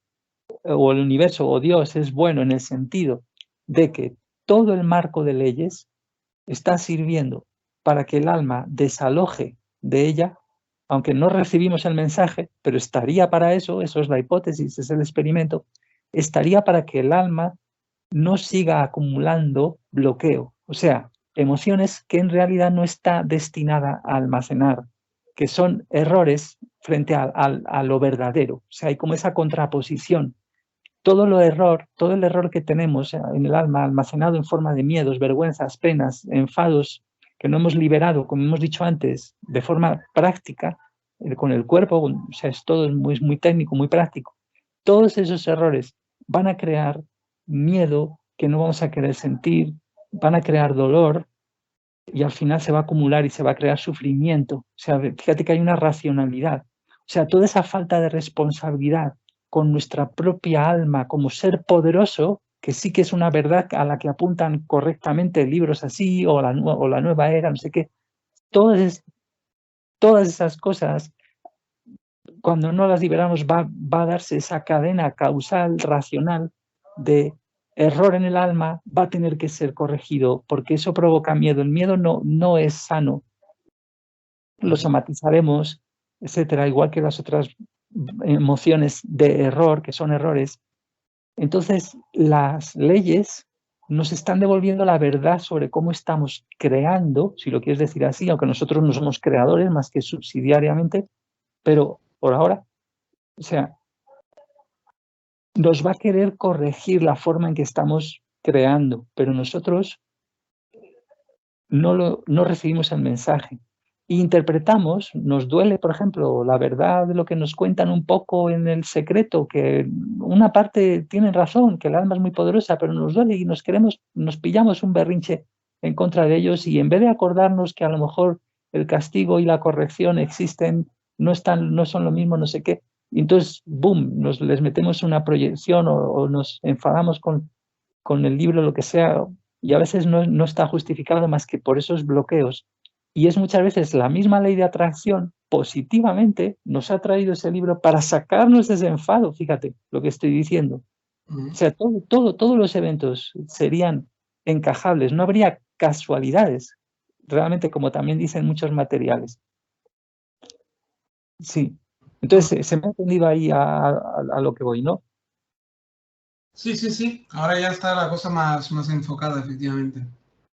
o el universo o Dios es bueno en el sentido de que todo el marco de leyes está sirviendo para que el alma desaloje de ella, aunque no recibimos el mensaje, pero estaría para eso, eso es la hipótesis, es el experimento, estaría para que el alma no siga acumulando bloqueo, o sea, emociones que en realidad no está destinada a almacenar, que son errores frente a lo verdadero. O sea, hay como esa contraposición. Todo el error que tenemos en el alma almacenado en forma de miedos, vergüenzas, penas, enfados, que no hemos liberado, como hemos dicho antes, de forma práctica, con el cuerpo, o sea, es todo muy técnico, muy práctico. Todos esos errores van a crear miedo que no vamos a querer sentir, van a crear dolor, y al final se va a acumular y se va a crear sufrimiento. O sea, fíjate que hay una racionalidad. O sea, toda esa falta de responsabilidad con nuestra propia alma como ser poderoso, que sí que es una verdad a la que apuntan correctamente libros así, o la nueva era, no sé qué. Todas esas cosas, cuando no las liberamos, va a darse esa cadena causal, racional, de error en el alma, va a tener que ser corregido, porque eso provoca miedo. El miedo no es sano. Lo somatizaremos, etcétera, igual que las otras emociones de error, que son errores. Entonces, las leyes nos están devolviendo la verdad sobre cómo estamos creando, si lo quieres decir así, aunque nosotros no somos creadores más que subsidiariamente, pero por ahora, o sea, nos va a querer corregir la forma en que estamos creando, pero nosotros no recibimos el mensaje. Interpretamos, nos duele, por ejemplo, la verdad de lo que nos cuentan un poco en El Secreto, que una parte tiene razón, que el alma es muy poderosa, pero nos duele y nos pillamos un berrinche en contra de ellos, y en vez de acordarnos que a lo mejor el castigo y la corrección existen, no son lo mismo, no sé qué, y entonces, boom, les metemos una proyección o nos enfadamos con el libro, lo que sea, y a veces no está justificado más que por esos bloqueos. Y es muchas veces la misma ley de atracción, positivamente, nos ha traído ese libro para sacarnos de ese enfado, fíjate lo que estoy diciendo. O sea, todos los eventos serían encajables, no habría casualidades, realmente, como también dicen muchos materiales. Sí, entonces se me ha entendido ahí a lo que voy, ¿no? Sí. Ahora ya está la cosa más enfocada, efectivamente.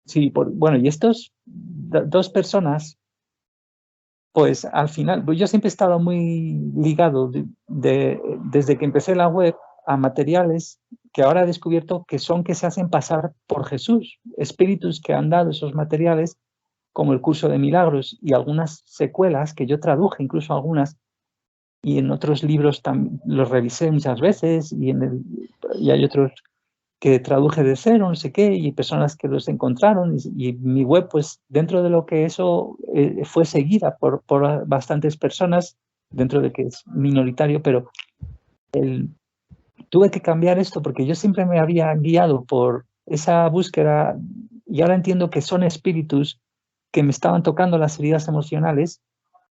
Sí, bueno, y estos dos personas, pues al final, pues yo siempre he estado muy ligado desde que empecé la web a materiales que ahora he descubierto que se hacen pasar por Jesús, espíritus que han dado esos materiales, como el curso de milagros y algunas secuelas que yo traduje, incluso algunas, y en otros libros los revisé muchas veces, y hay otros que traduje de cero, no sé qué, y personas que los encontraron, y mi web, pues dentro de lo que eso fue seguida por bastantes personas, dentro de que es minoritario, pero tuve que cambiar esto porque yo siempre me había guiado por esa búsqueda, y ahora entiendo que son espíritus que me estaban tocando las heridas emocionales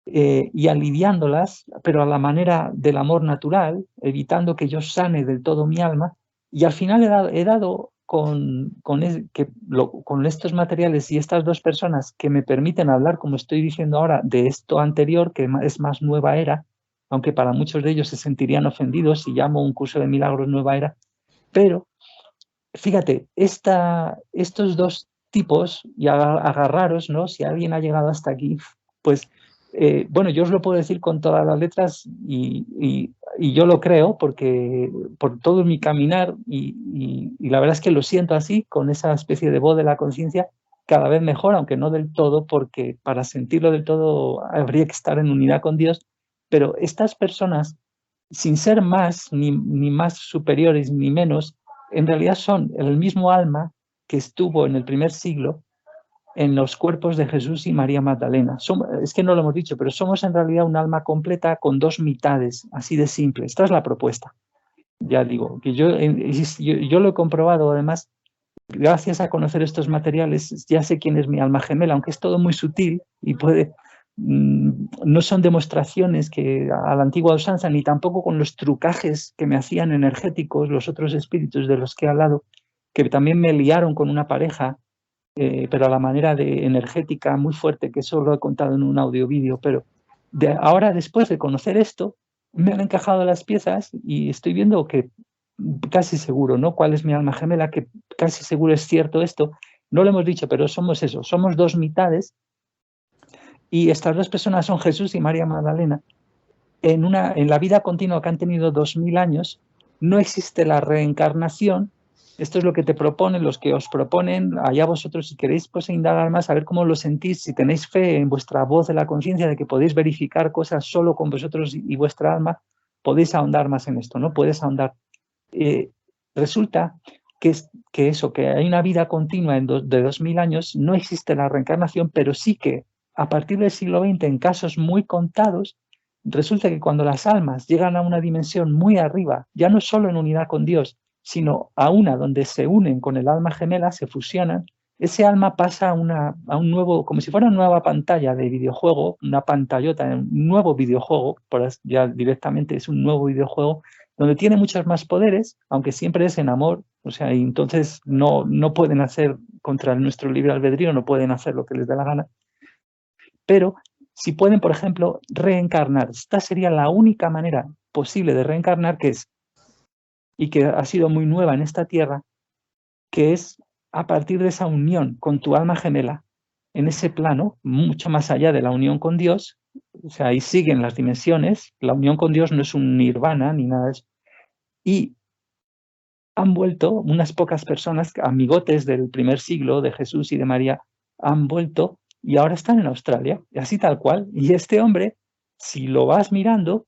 y aliviándolas, pero a la manera del amor natural, evitando que yo sane del todo mi alma. Y al final he dado con estos materiales y estas dos personas que me permiten hablar, como estoy diciendo ahora, de esto anterior, que es más nueva era, aunque para muchos de ellos se sentirían ofendidos si llamo un curso de milagros nueva era. Pero fíjate, estos dos tipos, y agarraros, ¿no? Si alguien ha llegado hasta aquí, pues bueno, yo os lo puedo decir con todas las letras y yo lo creo porque por todo mi caminar y la verdad es que lo siento así, con esa especie de voz de la conciencia cada vez mejor, aunque no del todo, porque para sentirlo del todo habría que estar en unidad con Dios, pero estas personas, sin ser más ni más superiores ni menos, en realidad son el mismo alma que estuvo en el primer siglo en los cuerpos de Jesús y María Magdalena. Es que no lo hemos dicho, pero somos en realidad un alma completa con dos mitades, así de simple. Esta es la propuesta. Ya digo, que yo lo he comprobado, además, gracias a conocer estos materiales, ya sé quién es mi alma gemela, aunque es todo muy sutil y no son demostraciones que a la antigua usanza, ni tampoco con los trucajes que me hacían energéticos los otros espíritus de los que he hablado, que también me liaron con una pareja, pero a la manera de energética muy fuerte, que eso lo he contado en un audio vídeo, pero ahora, después de conocer esto, me han encajado las piezas y estoy viendo que casi seguro, ¿no? ¿Cuál es mi alma gemela? Que casi seguro es cierto esto. No lo hemos dicho, pero somos eso, somos dos mitades y estas dos personas son Jesús y María Magdalena. En la vida continua que han tenido 2000 años, no existe la reencarnación. Esto es lo que te proponen, los que os proponen, allá vosotros si queréis pues indagar más, a ver cómo lo sentís, si tenéis fe en vuestra voz de la conciencia de que podéis verificar cosas solo con vosotros y vuestra alma, podéis ahondar más en esto, ¿no? Puedes ahondar. Resulta que hay una vida continua de 2000 años, no existe la reencarnación, pero sí que a partir del siglo XX, en casos muy contados, resulta que cuando las almas llegan a una dimensión muy arriba, ya no solo en unidad con Dios, sino a una donde se unen con el alma gemela, se fusionan, ese alma pasa a un nuevo, como si fuera una nueva pantalla de videojuego, una pantallota, un nuevo videojuego, ya directamente es un nuevo videojuego, donde tiene muchos más poderes, aunque siempre es en amor, o sea, y entonces no pueden hacer contra nuestro libre albedrío, no pueden hacer lo que les dé la gana, pero si pueden, por ejemplo, reencarnar. Esta sería la única manera posible de reencarnar y que ha sido muy nueva en esta tierra, que es a partir de esa unión con tu alma gemela, en ese plano, mucho más allá de la unión con Dios, o sea, ahí siguen las dimensiones, la unión con Dios no es un nirvana ni nada de eso, y han vuelto unas pocas personas, amigotes del primer siglo de Jesús y de María, han vuelto y ahora están en Australia, así tal cual. Y este hombre, si lo vas mirando,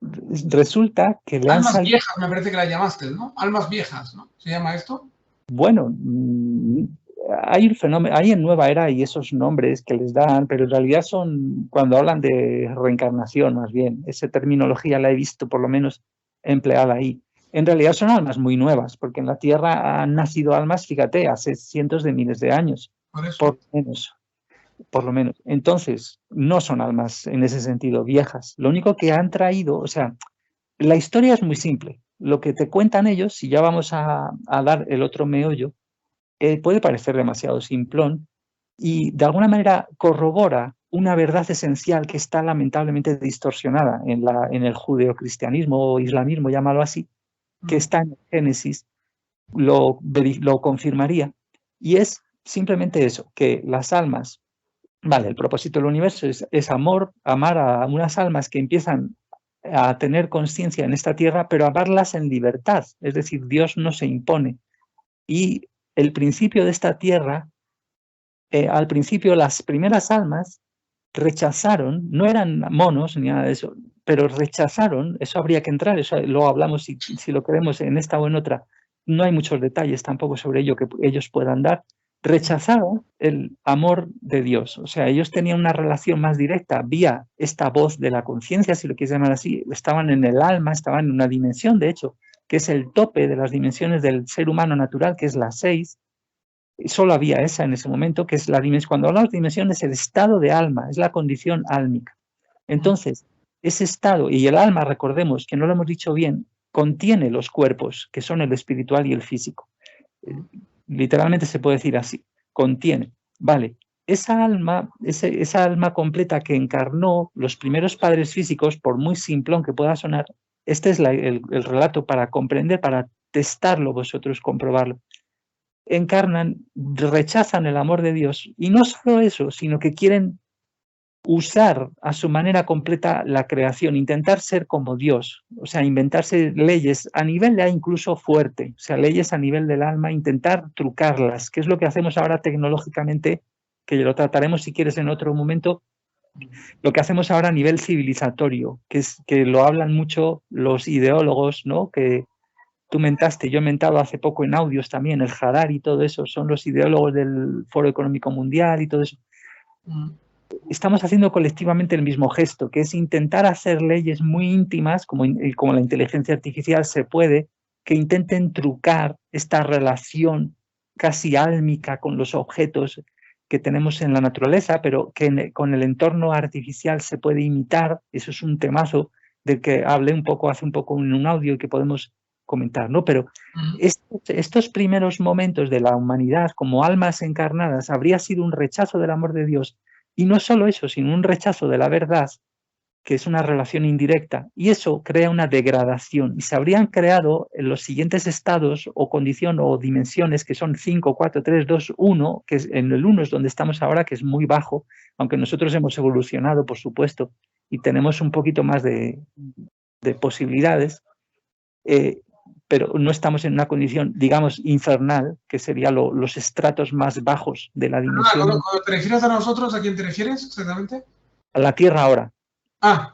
resulta que le han Almas salido... viejas, me parece que las llamaste, ¿no? Almas viejas, ¿no? ¿Se llama esto? Bueno, hay un fenómeno, hay en Nueva Era y esos nombres que les dan, pero en realidad son cuando hablan de reencarnación, más bien. Esa terminología la he visto por lo menos empleada ahí. En realidad son almas muy nuevas, porque en la Tierra han nacido almas, fíjate, hace cientos de miles de años, por lo menos. Entonces, no son almas en ese sentido viejas. Lo único que han traído, o sea, la historia es muy simple. Lo que te cuentan ellos, si ya vamos a dar el otro meollo, puede parecer demasiado simplón y de alguna manera corrobora una verdad esencial que está lamentablemente distorsionada en el judeocristianismo o islamismo, llámalo así, que está en Génesis, lo confirmaría. Y es simplemente eso, que las almas, vale, el propósito del universo es amar a unas almas que empiezan a tener conciencia en esta tierra, pero amarlas en libertad, es decir, Dios no se impone. Y el principio de esta tierra, al principio las primeras almas rechazaron, no eran monos ni nada de eso, pero rechazaron, eso habría que entrar, eso lo hablamos si lo queremos en esta o en otra, no hay muchos detalles tampoco sobre ello que ellos puedan dar, rechazaron el amor de Dios, o sea, ellos tenían una relación más directa vía esta voz de la conciencia, si lo quieres llamar así, estaban en el alma, estaban en una dimensión, de hecho, que es el tope de las dimensiones del ser humano natural, que es la 6. Solo había esa en ese momento, que es la dimensión. Cuando hablamos de dimensión es el estado de alma, es la condición álmica. Entonces, ese estado, y el alma, recordemos que no lo hemos dicho bien, contiene los cuerpos, que son el espiritual y el físico. Literalmente se puede decir así, contiene. Vale, esa alma completa que encarnó los primeros padres físicos, por muy simplón que pueda sonar, este es el relato para comprender, para testarlo vosotros, comprobarlo. Encarnan, rechazan el amor de Dios, y no solo eso, sino que quieren usar a su manera completa la creación, intentar ser como Dios, o sea, inventarse leyes a nivel ya incluso fuerte, o sea, leyes a nivel del alma, intentar trucarlas, que es lo que hacemos ahora tecnológicamente, que lo trataremos si quieres en otro momento, lo que hacemos ahora a nivel civilizatorio, que es que lo hablan mucho los ideólogos, ¿no? Que tú mentaste, yo he mentado hace poco en audios también, el Harari y todo eso, son los ideólogos del Foro Económico Mundial y todo eso. Estamos haciendo colectivamente el mismo gesto, que es intentar hacer leyes muy íntimas, como la inteligencia artificial se puede, que intenten trucar esta relación casi álmica con los objetos que tenemos en la naturaleza, pero que con el entorno artificial se puede imitar. Eso es un temazo del que hablé hace un poco en un audio y que podemos comentar, ¿no? Pero estos primeros momentos de la humanidad como almas encarnadas habría sido un rechazo del amor de Dios. Y no solo eso, sino un rechazo de la verdad, que es una relación indirecta, y eso crea una degradación. Y se habrían creado en los siguientes estados o condición o dimensiones, que son 5, 4, 3, 2, 1, que en el 1 es donde estamos ahora, que es muy bajo, aunque nosotros hemos evolucionado, por supuesto, y tenemos un poquito más de posibilidades, pero no estamos en una condición, digamos, infernal, que serían los estratos más bajos de la dimensión. Cuando te refieres a nosotros, ¿a quién te refieres exactamente? A la Tierra ahora.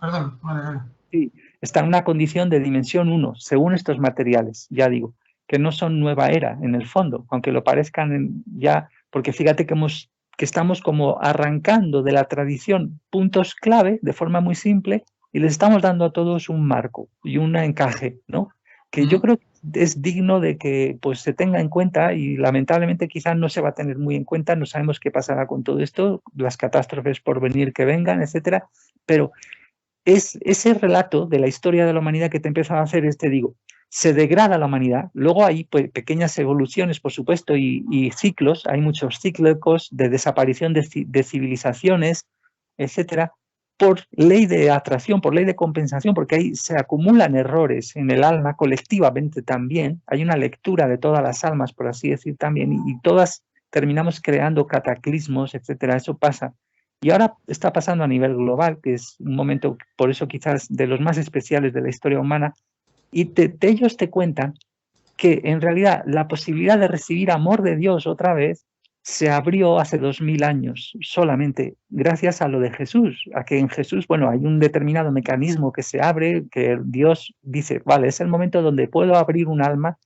Perdón. Vale. Sí, está en una condición de dimensión 1, según estos materiales, ya digo, que no son nueva era en el fondo, aunque lo parezcan ya, porque fíjate que estamos como arrancando de la tradición puntos clave de forma muy simple y les estamos dando a todos un marco y un encaje, ¿no? Que yo creo que es digno de que pues, se tenga en cuenta y lamentablemente quizás no se va a tener muy en cuenta, no sabemos qué pasará con todo esto, las catástrofes por venir que vengan, etcétera, pero es ese relato de la historia de la humanidad que te empieza a hacer se degrada la humanidad, luego hay pues, pequeñas evoluciones, por supuesto, y ciclos, hay muchos cíclicos de desaparición de civilizaciones, etcétera, por ley de atracción, por ley de compensación, porque ahí se acumulan errores en el alma colectivamente también, hay una lectura de todas las almas, por así decir también, y todas terminamos creando cataclismos, etcétera, eso pasa. Y ahora está pasando a nivel global, que es un momento, por eso quizás de los más especiales de la historia humana, y ellos te cuentan que en realidad la posibilidad de recibir amor de Dios otra vez se abrió hace 2000 años, solamente gracias a lo de Jesús, a que en Jesús, bueno, hay un determinado mecanismo que se abre, que Dios dice, vale, es el momento donde puedo abrir un alma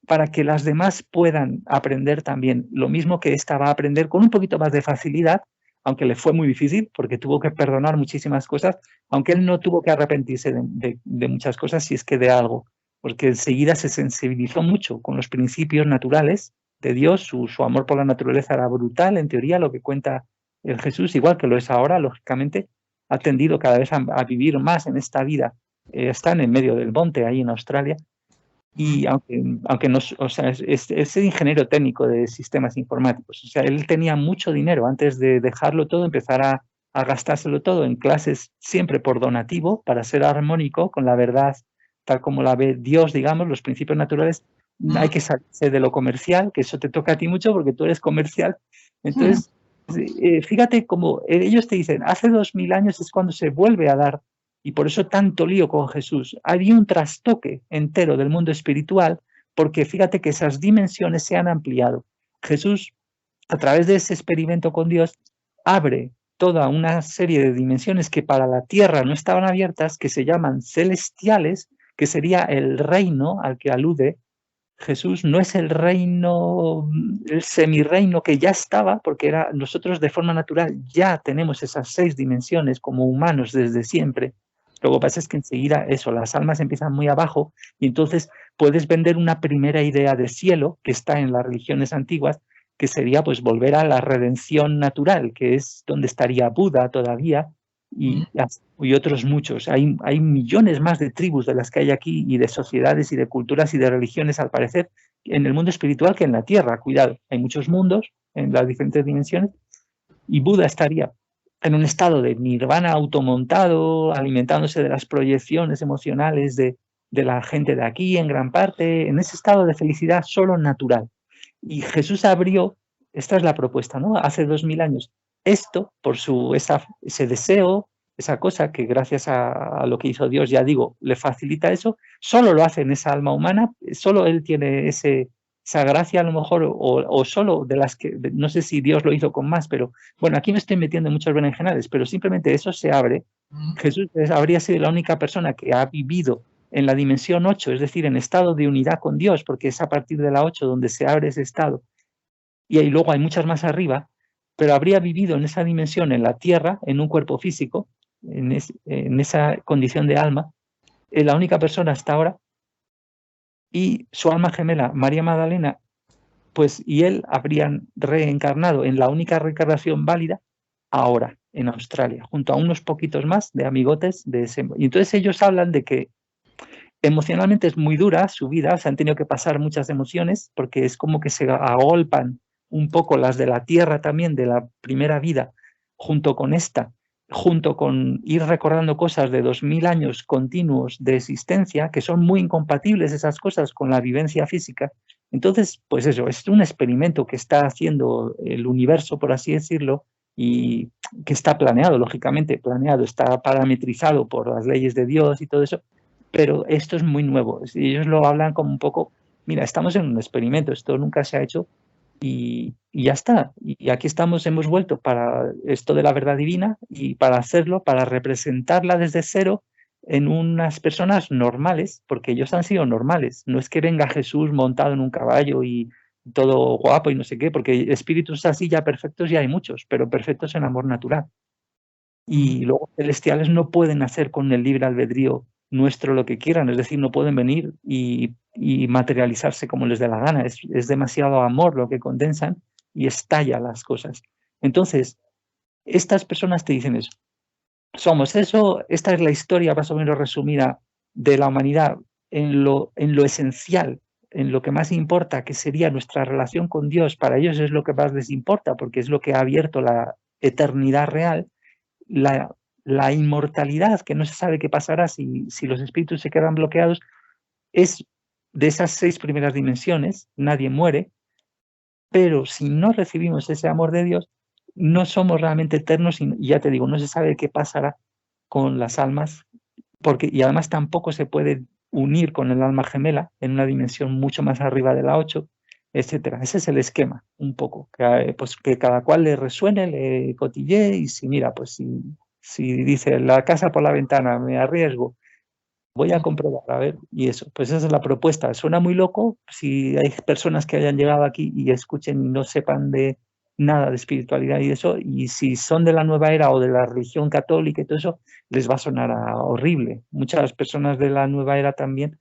para que las demás puedan aprender también lo mismo que esta va a aprender con un poquito más de facilidad, aunque le fue muy difícil porque tuvo que perdonar muchísimas cosas, aunque él no tuvo que arrepentirse de muchas cosas si es que de algo, porque enseguida se sensibilizó mucho con los principios naturales de Dios, su amor por la naturaleza era brutal, en teoría, lo que cuenta el Jesús, igual que lo es ahora, lógicamente, ha tendido cada vez a vivir más en esta vida. Está en el medio del monte, ahí en Australia, y aunque no, o sea, es ingeniero técnico de sistemas informáticos, o sea, él tenía mucho dinero antes de dejarlo todo, empezar a gastárselo todo en clases siempre por donativo, para ser armónico con la verdad tal como la ve Dios, digamos, los principios naturales. Hay que salirse de lo comercial, que eso te toca a ti mucho porque tú eres comercial. Entonces, fíjate como ellos te dicen, hace 2000 años es cuando se vuelve a dar, y por eso tanto lío con Jesús. Había un trastoque entero del mundo espiritual, porque fíjate que esas dimensiones se han ampliado. Jesús, a través de ese experimento con Dios, abre toda una serie de dimensiones que para la tierra no estaban abiertas, que se llaman celestiales, que sería el reino al que alude Jesús. No es el reino, el semirreino que ya estaba, porque nosotros de forma natural ya tenemos esas 6 dimensiones como humanos desde siempre, Lo que pasa es que enseguida eso, las almas empiezan muy abajo y entonces puedes vender una primera idea de cielo que está en las religiones antiguas, que sería pues volver a la redención natural, que es donde estaría Buda todavía y otros muchos. Hay millones más de tribus de las que hay aquí y de sociedades y de culturas y de religiones, al parecer, en el mundo espiritual que en la Tierra. Cuidado, hay muchos mundos en las diferentes dimensiones y Buda estaría en un estado de nirvana automontado, alimentándose de las proyecciones emocionales de la gente de aquí, en gran parte, en ese estado de felicidad solo natural. Y Jesús abrió, esta es la propuesta, ¿no? Hace 2000 años, esto por ese deseo, esa cosa que gracias a lo que hizo Dios, ya digo, le facilita eso, solo lo hace en esa alma humana, solo él tiene esa gracia a lo mejor, o solo de las que, no sé si Dios lo hizo con más, pero bueno, aquí me estoy metiendo en muchos berenjenales, pero simplemente eso se abre. Jesús habría sido la única persona que ha vivido en la dimensión 8, es decir, en estado de unidad con Dios, porque es a partir de la 8 donde se abre ese estado, y ahí luego hay muchas más arriba, pero habría vivido en esa dimensión, en la tierra, en un cuerpo físico, en esa condición de alma, es la única persona hasta ahora, y su alma gemela, María Magdalena, pues y él habrían reencarnado en la única reencarnación válida ahora, en Australia, junto a unos poquitos más de amigotes de ese. Y entonces ellos hablan de que emocionalmente es muy dura su vida, se han tenido que pasar muchas emociones, porque es como que se agolpan un poco las de la tierra también, de la primera vida, junto con esta, junto con ir recordando cosas de 2000 años continuos de existencia, que son muy incompatibles esas cosas con la vivencia física. Entonces, pues eso, es un experimento que está haciendo el universo, por así decirlo, y que está planeado, lógicamente, planeado, está parametrizado por las leyes de Dios y todo eso, pero esto es muy nuevo. Ellos lo hablan como un poco, mira, estamos en un experimento, esto nunca se ha hecho y ya está. Y aquí estamos, hemos vuelto para esto de la verdad divina y para hacerlo, para representarla desde cero en unas personas normales, porque ellos han sido normales. No es que venga Jesús montado en un caballo y todo guapo y no sé qué, porque espíritus así ya perfectos ya hay muchos, pero perfectos en amor natural. Y luego celestiales no pueden hacer con el libre albedrío nuestro lo que quieran, es decir, no pueden venir y materializarse como les dé la gana. Es demasiado amor lo que condensan y estalla las cosas. Entonces, estas personas te dicen eso. Somos eso, esta es la historia más o menos resumida de la humanidad en lo esencial, en lo que más importa, que sería nuestra relación con Dios. Para ellos es lo que más les importa, porque es lo que ha abierto la eternidad real. La inmortalidad, que no se sabe qué pasará si los espíritus se quedan bloqueados, es de esas 6 primeras dimensiones, nadie muere, pero si no recibimos ese amor de Dios, no somos realmente eternos y ya te digo, no se sabe qué pasará con las almas, y además tampoco se puede unir con el alma gemela en una dimensión mucho más arriba de la 8, etcétera. Ese es el esquema, un poco, pues que cada cual le resuene, le cotille y si mira, pues si dice la casa por la ventana, me arriesgo, voy a comprobar, a ver, y eso, pues esa es la propuesta. Suena muy loco si hay personas que hayan llegado aquí y escuchen y no sepan de nada de espiritualidad y eso, y si son de la nueva era o de la religión católica y todo eso, les va a sonar horrible. Muchas personas de la nueva era también,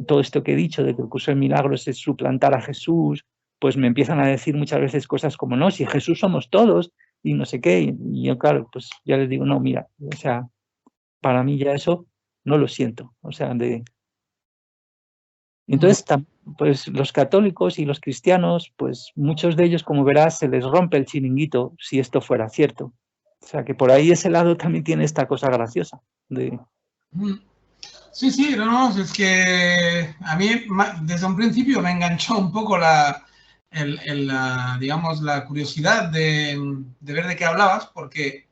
todo esto que he dicho de que el curso de milagros es suplantar a Jesús, pues me empiezan a decir muchas veces cosas como, no, si Jesús somos todos y no sé qué, y yo claro, pues ya les digo, no, mira, o sea, para mí ya eso no lo siento, o sea, entonces, pues los católicos y los cristianos, pues muchos de ellos, como verás, se les rompe el chiringuito si esto fuera cierto. O sea, que por ahí ese lado también tiene esta cosa graciosa. Sí, sí, no, es que a mí desde un principio me enganchó un poco digamos, la curiosidad de ver de qué hablabas, porque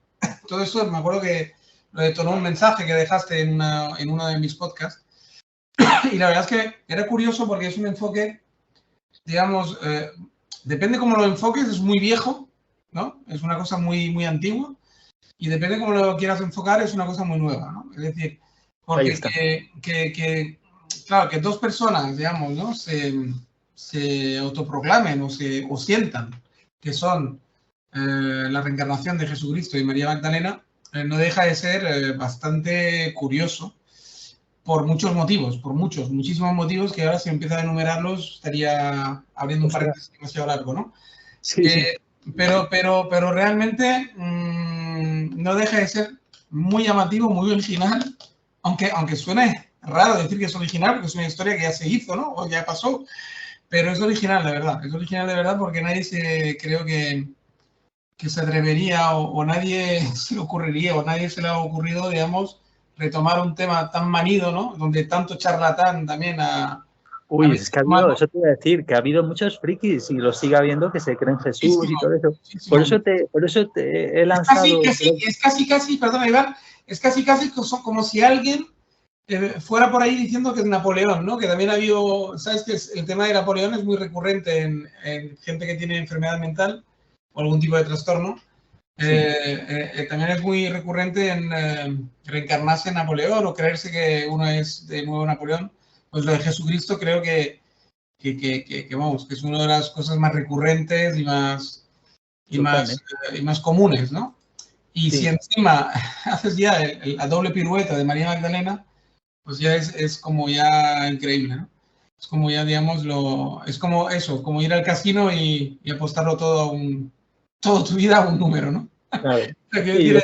todo eso me acuerdo que lo detonó un mensaje que dejaste en uno de mis podcasts. Y la verdad es que era curioso porque es un enfoque, digamos, depende cómo lo enfoques, es muy viejo, ¿no? Es una cosa muy, muy antigua. Y depende cómo lo quieras enfocar, es una cosa muy nueva, ¿no? Es decir, porque claro, que dos personas, digamos, ¿no? se autoproclamen o sientan que son la reencarnación de Jesucristo y María Magdalena, no deja de ser bastante curioso por muchos motivos, muchísimos motivos que ahora si empieza a enumerarlos estaría abriendo un paréntesis demasiado largo, ¿no? Sí, sí. Pero realmente no deja de ser muy llamativo, muy original, aunque suene raro decir que es original, porque es una historia que ya se hizo, ¿no? O ya pasó, pero es original de verdad, porque nadie creo que se atrevería o nadie se le ocurriría o nadie se le ha ocurrido, digamos, retomar un tema tan manido, ¿no? Donde tanto charlatán también Uy, es que ha habido, eso te iba a decir, que ha habido muchos frikis y los sigue habiendo que se creen Jesús y todo eso. Por eso te he lanzado... Es casi, perdona Iván, es casi como si alguien fuera por ahí diciendo que es Napoleón, ¿no? Que también ha habido, sabes que el tema de Napoleón es muy recurrente en gente que tiene enfermedad mental o algún tipo de trastorno. Sí. También es muy recurrente en reencarnarse en Napoleón o creerse que uno es de nuevo Napoleón. Pues lo de Jesucristo creo que vamos, que es una de las cosas más recurrentes y más comunes, ¿no? Y sí. Si encima haces ya la doble pirueta de María Magdalena, pues ya es como ya increíble, ¿no? Es como ya, digamos, es como eso, como ir al casino y apostarlo todo toda tu vida a un número, ¿no? Claro. Sí, lo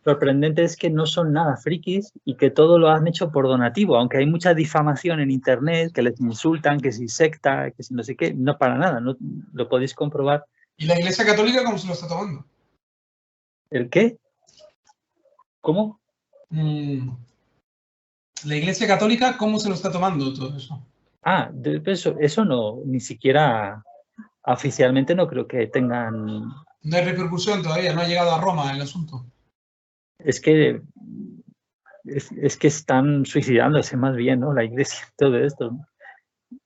sorprendente es que no son nada frikis y que todo lo han hecho por donativo, aunque hay mucha difamación en internet, que les insultan, que si secta, que si no sé qué, no para nada, no, lo podéis comprobar. ¿Y la Iglesia Católica cómo se lo está tomando? ¿El qué? ¿Cómo? La Iglesia Católica, ¿cómo se lo está tomando todo eso? Ah, eso no, ni siquiera oficialmente no creo que tengan... No hay repercusión todavía, no ha llegado a Roma el asunto. Es que están suicidándose más bien, ¿no? La Iglesia, todo esto, ¿no?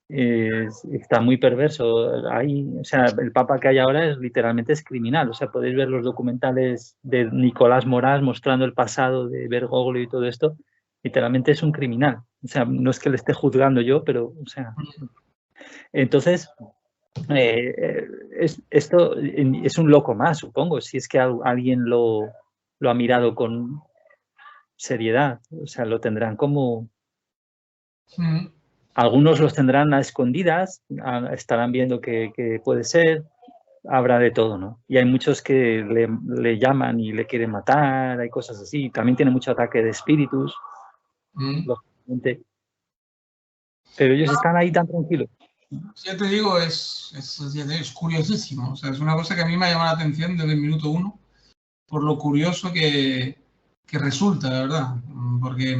Está muy perverso. O sea, el Papa que hay ahora literalmente es criminal. O sea, podéis ver los documentales de Nicolás Morás mostrando el pasado de Bergoglio y todo esto. Literalmente es un criminal. O sea, no es que le esté juzgando yo, pero, o sea... Entonces, esto es un loco más, supongo, si es que alguien lo ha mirado con seriedad. O sea, lo tendrán como... Algunos los tendrán a escondidas, estarán viendo que puede ser, habrá de todo, ¿no? Y hay muchos que le llaman y le quieren matar, hay cosas así. También tiene mucho ataque de espíritus, lógicamente. Pero ellos están ahí tan tranquilos. Ya te digo, es curiosísimo. O sea, es una cosa que a mí me ha llamado la atención desde el minuto uno, por lo curioso que resulta, la verdad. Porque...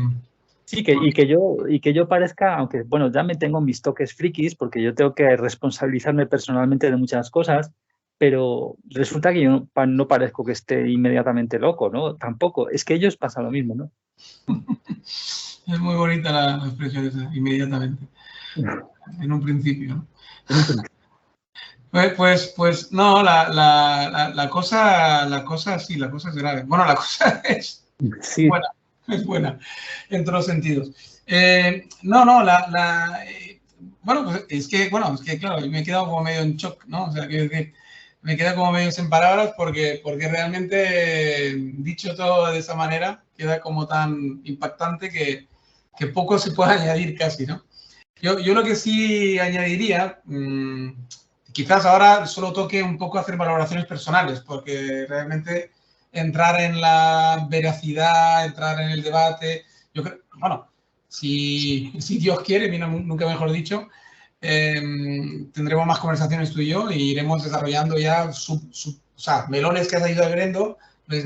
Sí, y que yo parezca, aunque, bueno, ya me tengo mis toques frikis, porque yo tengo que responsabilizarme personalmente de muchas cosas, pero resulta que yo no parezco que esté inmediatamente loco, ¿no? Tampoco, es que ellos pasa lo mismo, ¿no? Es muy bonita la expresión esa, inmediatamente. En un principio, ¿no? Pues no, la cosa sí, la cosa es grave. Bueno, la cosa es buena, es buena en todos los sentidos. Bueno, pues es que claro, me he quedado como medio en shock, ¿no? O sea, quiero decir, me quedo como medio sin palabras porque realmente, dicho todo de esa manera, queda como tan impactante que poco se puede añadir casi, ¿no? Yo lo que sí añadiría, quizás ahora solo toque un poco hacer valoraciones personales, porque realmente entrar en la veracidad, entrar en el debate, yo creo, bueno, si Dios quiere, nunca mejor dicho, tendremos más conversaciones tú y yo y iremos desarrollando ya melones que has ido abriendo, los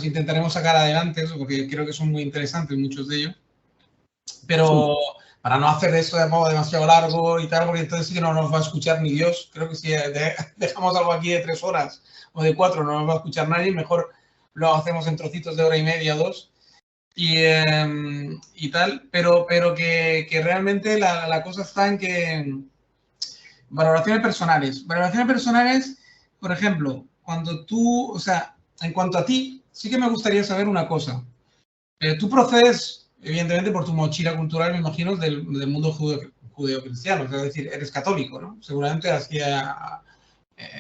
intentaremos sacar adelante, porque creo que son muy interesantes muchos de ellos. Pero para no hacer eso de modo demasiado largo y tal, porque entonces sí que no nos va a escuchar ni Dios. Creo que si dejamos algo aquí de 3 horas o de 4 no nos va a escuchar nadie, mejor lo hacemos en trocitos de hora y media, 2 y tal, pero que realmente la cosa está en que valoraciones personales, por ejemplo, cuando tú, o sea, en cuanto a ti, sí que me gustaría saber una cosa. Tú procedes, evidentemente, por tu mochila cultural, me imagino, del mundo judeocristiano, es decir, eres católico, ¿no? Seguramente así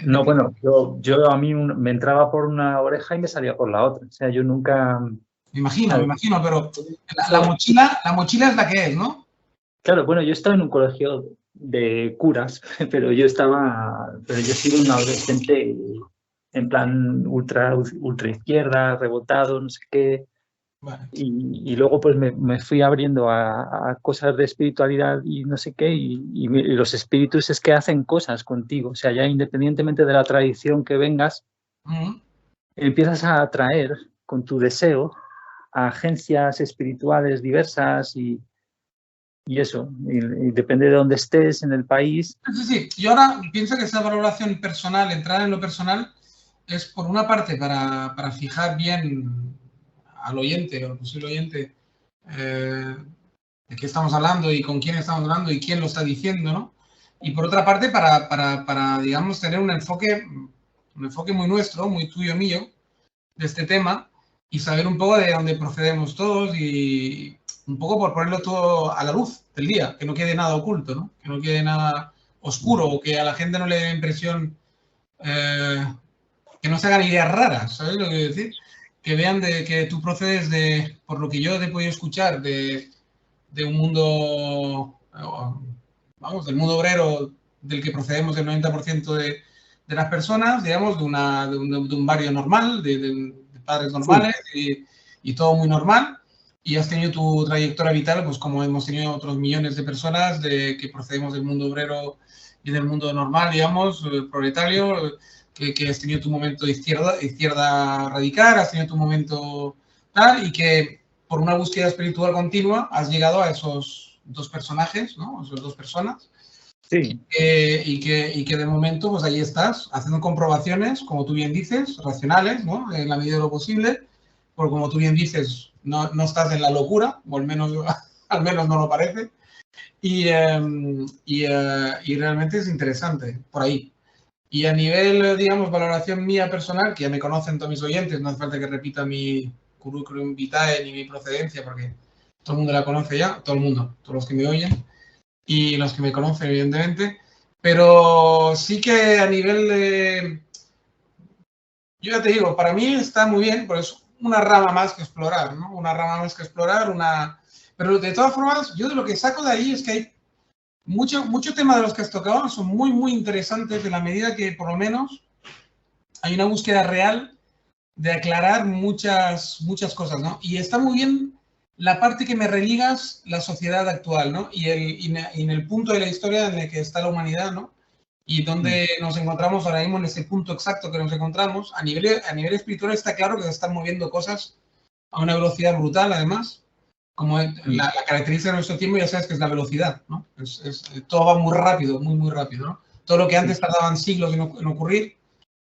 No, bueno, yo a mí me entraba por una oreja y me salía por la otra. O sea, yo nunca... Me imagino, pero Eso, la mochila es la que es, ¿no? claro, bueno, yo estaba en un colegio de curas, pero yo he sido un adolescente en plan ultra izquierda, rebotado, no sé qué. Vale. Y luego pues me fui abriendo a cosas de espiritualidad y no sé qué, y los espíritus es que hacen cosas contigo, o sea, ya independientemente de la tradición que vengas, empiezas a atraer con tu deseo a agencias espirituales diversas y eso, y depende de dónde estés en el país. Sí, sí. Yo ahora pienso que esa valoración personal, entrar en lo personal, es por una parte para fijar bien al oyente o al posible oyente de qué estamos hablando y con quién estamos hablando y quién lo está diciendo, ¿no? Y por otra parte para digamos, tener un enfoque muy nuestro, muy tuyo mío, de este tema y saber un poco de dónde procedemos todos y un poco por ponerlo todo a la luz del día, que no quede nada oculto, ¿no? Que no quede nada oscuro o que a la gente no le dé impresión, que no se hagan ideas raras, ¿sabes lo que quiero decir? Que vean de que tú procedes de, por lo que yo he podido escuchar, de un mundo, vamos, del mundo obrero del que procedemos el 90% de las personas, digamos, de un barrio normal, de padres Sí, normales y todo muy normal. Y has tenido tu trayectoria vital, pues como hemos tenido otros millones de personas de que procedemos del mundo obrero y del mundo normal, digamos, proletario, que has tenido tu momento de izquierda radical, has tenido tu momento tal, y que por una búsqueda espiritual continua has llegado a esos dos personajes, ¿no? Esas dos personas. sí, Y que de momento, pues ahí estás, haciendo comprobaciones, como tú bien dices, racionales, ¿no? En la medida de lo posible, porque como tú bien dices, no estás en la locura, o al menos, al menos no lo parece, y realmente es interesante por ahí. Y a nivel, digamos, valoración mía personal, que ya me conocen todos mis oyentes, no hace falta que repita mi currículum vitae ni mi procedencia, porque todo el mundo la conoce ya, todo el mundo, todos los que me oyen y los que me conocen, evidentemente. Pero sí que a nivel de... Yo ya te digo, para mí está muy bien, porque es una rama más que explorar, ¿no? Una rama más que explorar, una... Pero de todas formas, yo de lo que saco de ahí es que hay mucho tema de los que has tocado, son muy interesantes en la medida que por lo menos hay una búsqueda real de aclarar muchas cosas, ¿no? Y está muy bien la parte que me religas la sociedad actual, ¿no? Y en el punto de la historia en el que está la humanidad, ¿no? Y donde nos encontramos ahora mismo en ese punto exacto que nos encontramos, a nivel espiritual está claro que se están moviendo cosas a una velocidad brutal, además, como la característica de nuestro tiempo, ya sabes que es la velocidad, ¿no? Todo va muy rápido, muy rápido, ¿no? Todo lo que antes tardaban siglos en ocurrir,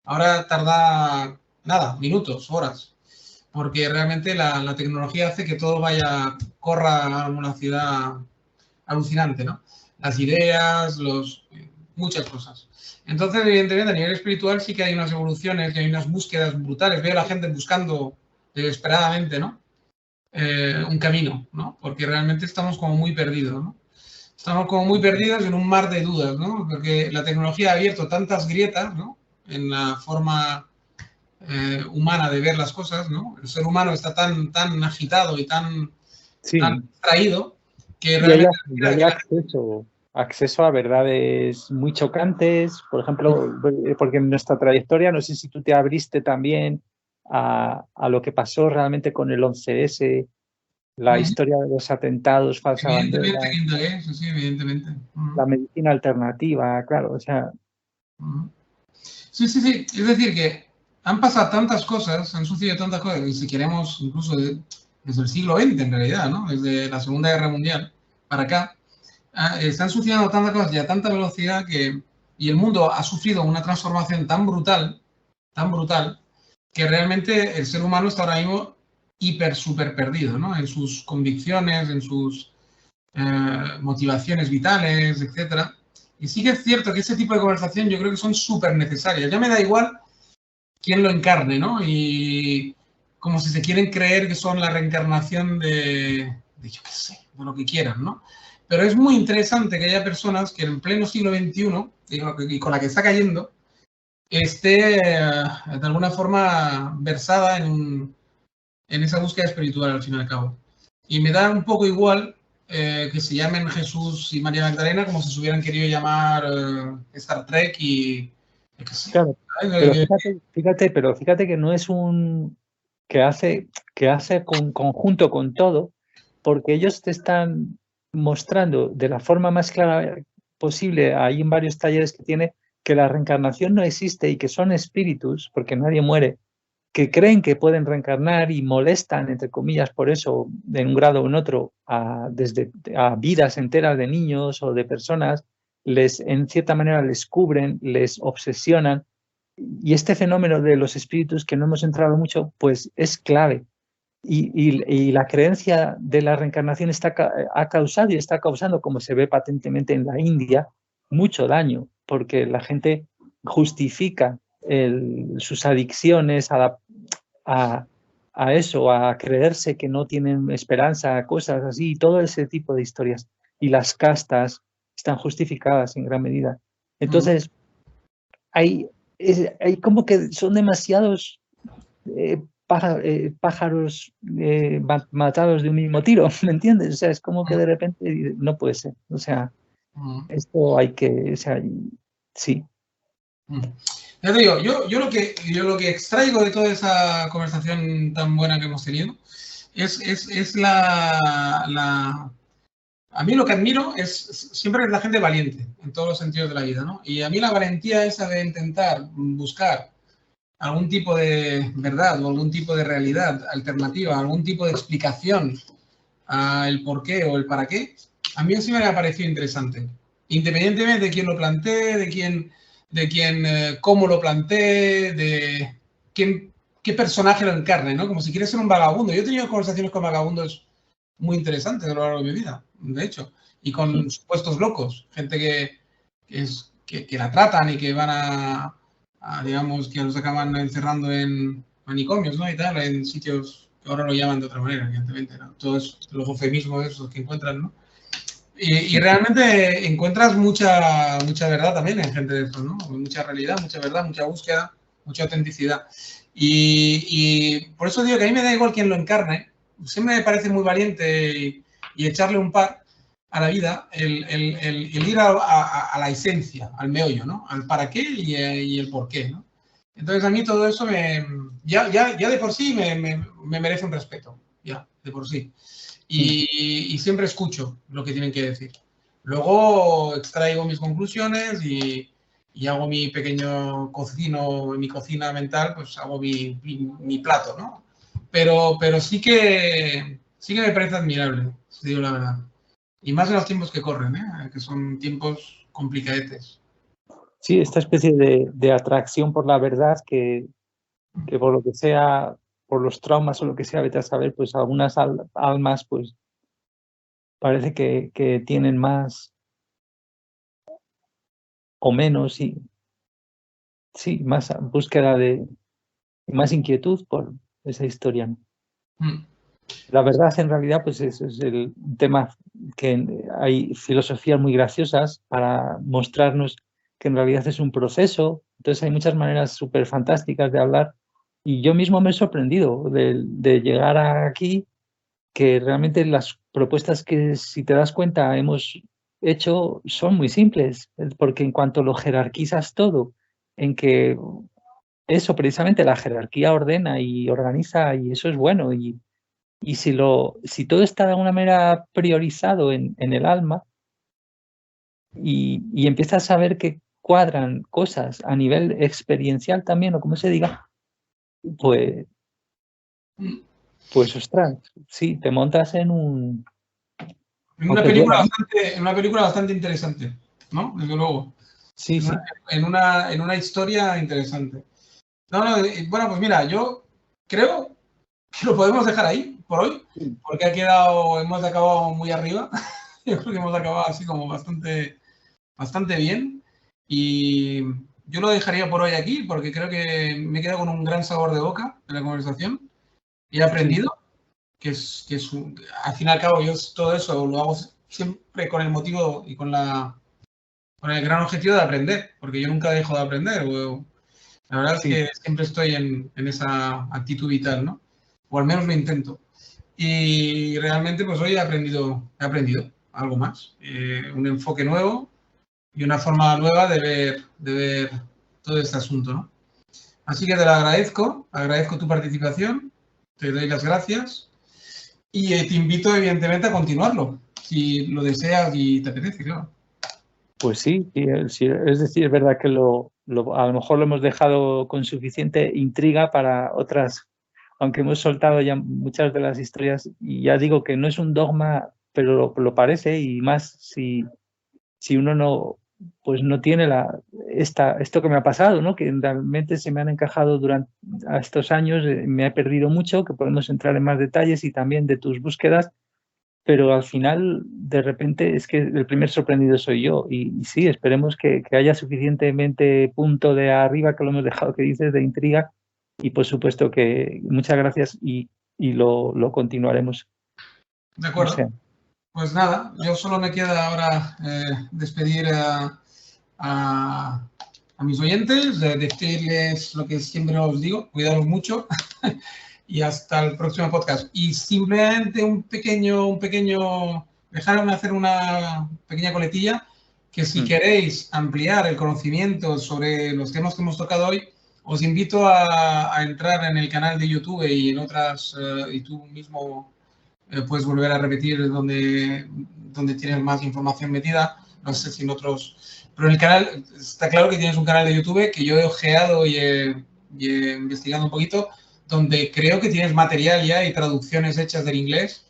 ahora tarda nada, minutos, horas, porque realmente la tecnología hace que todo corra a una velocidad alucinante, ¿no? Las ideas, muchas cosas. Entonces, evidentemente, a nivel espiritual sí que hay unas evoluciones, que hay unas búsquedas brutales. Veo a la gente buscando desesperadamente, ¿no? Un camino, ¿no? Porque realmente estamos como muy perdidos, ¿no? Estamos como muy perdidos en un mar de dudas, ¿no? Porque la tecnología ha abierto tantas grietas, ¿no? En la forma humana de ver las cosas, ¿no? El ser humano está tan agitado y tan sí. distraído que Y hay, realmente... y hay acceso a verdades muy chocantes, por ejemplo, porque en nuestra trayectoria, no sé si tú te abriste también a lo que pasó realmente con el 11S, la historia de los atentados, falsa bandera, Evidentemente que indagué, sí, evidentemente. la medicina alternativa, claro, o sea, Sí. Es decir, que han pasado tantas cosas, han sucedido tantas cosas, y si queremos, incluso desde el siglo XX en realidad, ¿no? Desde la Segunda Guerra Mundial para acá, están sucediendo tantas cosas y a tanta velocidad y el mundo ha sufrido una transformación tan brutal, que realmente el ser humano está ahora mismo súper perdido, ¿no? En sus convicciones, en sus motivaciones vitales, etcétera. Y sí que es cierto que ese tipo de conversación yo creo que son súper necesarias. Ya me da igual quién lo encarne, ¿no? Y como si se quieren creer que son la reencarnación de yo qué sé, de lo que quieran, ¿no? Pero es muy interesante que haya personas que en pleno siglo XXI, y con la que está cayendo, esté de alguna forma versada en esa búsqueda espiritual, al fin y al cabo. Y me da un poco igual que se llamen Jesús y María Magdalena como si se hubieran querido llamar Star Trek y... Claro, pero fíjate que no es un... que hace conjunto con todo, porque ellos te están mostrando de la forma más clara posible, hay en varios talleres que tiene, que la reencarnación no existe y que son espíritus, porque nadie muere, que creen que pueden reencarnar y molestan, entre comillas, por eso, de un grado o en otro, desde a vidas enteras de niños o de personas, en cierta manera les cubren, les obsesionan. Y este fenómeno de los espíritus, que no hemos entrado mucho, pues es clave. Y la creencia de la reencarnación ha causado y está causando, como se ve patentemente en la India, mucho daño, porque la gente justifica sus adicciones a eso, a creerse que no tienen esperanza, cosas así, todo ese tipo de historias. Y las castas están justificadas en gran medida. Entonces, hay como que son demasiados pájaros matados de un mismo tiro, ¿me entiendes? O sea, es como que de repente no puede ser. O sea, esto hay que, o sea, sí. Ya te digo, yo lo que extraigo de toda esa conversación tan buena que hemos tenido es a mí lo que admiro es siempre la gente valiente en todos los sentidos de la vida, ¿no? Y a mí la valentía esa de intentar buscar algún tipo de verdad o algún tipo de realidad alternativa, algún tipo de explicación al por qué o el para qué, a mí sí me ha parecido interesante. Independientemente de quién lo plantee, cómo lo plantee, de qué personaje lo encarne, ¿no? Como si quieres ser un vagabundo. Yo he tenido conversaciones con vagabundos muy interesantes a lo largo de mi vida, de hecho, y con supuestos locos, gente que la tratan y que van digamos, que los acaban encerrando en manicomios, ¿no? Y tal, en sitios que ahora lo llaman de otra manera, evidentemente, ¿no? Todos los eufemismos esos que encuentran, ¿no? Y realmente encuentras mucha verdad también en gente de eso, ¿no? Mucha realidad, mucha verdad, mucha búsqueda, mucha autenticidad. Y por eso digo que a mí me da igual quién lo encarne. Siempre me parece muy valiente y echarle un par a la vida el ir a la esencia, al meollo, ¿no? Al para qué y el por qué, ¿no? Entonces a mí todo eso ya de por sí me merece un respeto, ya, de por sí. Y siempre escucho lo que tienen que decir. Luego extraigo mis conclusiones y hago mi pequeño cocino, en mi cocina mental, pues hago mi plato, ¿no? Pero sí que me parece admirable, si digo la verdad. Y más en los tiempos que corren, que son tiempos complicadetes. Sí, esta especie de atracción por la verdad que por lo que sea, por los traumas o lo que sea, vete a saber, pues algunas almas pues parece que tienen más o menos y sí, más búsqueda más inquietud por esa historia. La verdad, en realidad, pues eso es el tema, que hay filosofías muy graciosas para mostrarnos que en realidad es un proceso. Entonces hay muchas maneras súper fantásticas de hablar y yo mismo me he sorprendido de llegar aquí, que realmente las propuestas que, si te das cuenta, hemos hecho son muy simples, porque en cuanto lo jerarquizas todo, en que eso precisamente la jerarquía ordena y organiza y eso es bueno y si todo está de alguna manera priorizado en el alma y empiezas a ver que cuadran cosas a nivel experiencial también, o como se diga, pues ostras, sí, te montas en un... En una película bastante interesante, ¿no? Desde luego. Sí, sí. En una historia interesante. No, bueno, pues mira, yo creo que lo podemos dejar ahí por hoy, porque hemos acabado muy arriba. Yo creo que hemos acabado así como bastante bien. Y yo lo dejaría por hoy aquí, porque creo que me he quedado con un gran sabor de boca de la conversación. Y he aprendido al fin y al cabo, yo todo eso lo hago siempre con el motivo y con el gran objetivo de aprender, porque yo nunca dejo de aprender. La verdad Sí. es que siempre estoy en esa actitud vital, ¿no? O al menos lo intento. Y realmente, pues hoy he aprendido algo más, un enfoque nuevo y una forma nueva de ver todo este asunto, ¿no? Así que te lo agradezco tu participación, te doy las gracias y te invito, evidentemente, a continuarlo, si lo deseas y te apetece, claro. Pues sí, sí, es decir, es verdad que a lo mejor lo hemos dejado con suficiente intriga para otras, aunque hemos soltado ya muchas de las historias, y ya digo que no es un dogma, pero lo parece, y más si uno no, pues no tiene esto que me ha pasado, ¿no? Que realmente se me han encajado durante estos años, me he perdido mucho, que podemos entrar en más detalles y también de tus búsquedas, pero al final, de repente, es que el primer sorprendido soy yo. Y sí, esperemos que haya suficientemente punto de arriba, que lo hemos dejado, que dices, de intriga. Y por supuesto que muchas gracias y lo continuaremos. De O acuerdo. sea, Pues nada, yo solo me queda ahora despedir a mis oyentes, decirles lo que siempre os digo, cuidaros mucho y hasta el próximo podcast. Y simplemente dejarme hacer una pequeña coletilla, que si queréis ampliar el conocimiento sobre los temas que hemos tocado hoy, os invito a entrar en el canal de YouTube y en otras, y tú mismo puedes volver a repetir donde tienes más información metida, no sé si en otros, pero en el canal, está claro que tienes un canal de YouTube que yo he ojeado y he investigado un poquito, donde creo que tienes material ya y traducciones hechas del inglés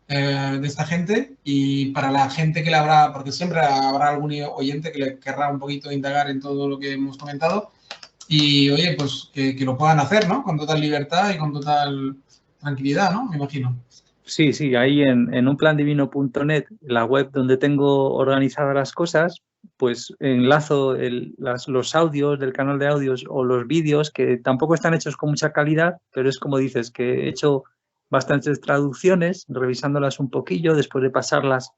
de esta gente, y para la gente que le habrá, porque siempre habrá algún oyente que le querrá un poquito indagar en todo lo que hemos comentado, y oye, pues que lo puedan hacer, ¿no? Con total libertad y con total tranquilidad, ¿no? Me imagino. sí, sí, ahí en unplandivino.net, la web donde tengo organizadas las cosas, pues enlazo los audios del canal de audios o los vídeos, que tampoco están hechos con mucha calidad, pero es como dices, que he hecho bastantes traducciones, revisándolas un poquillo, después de pasarlas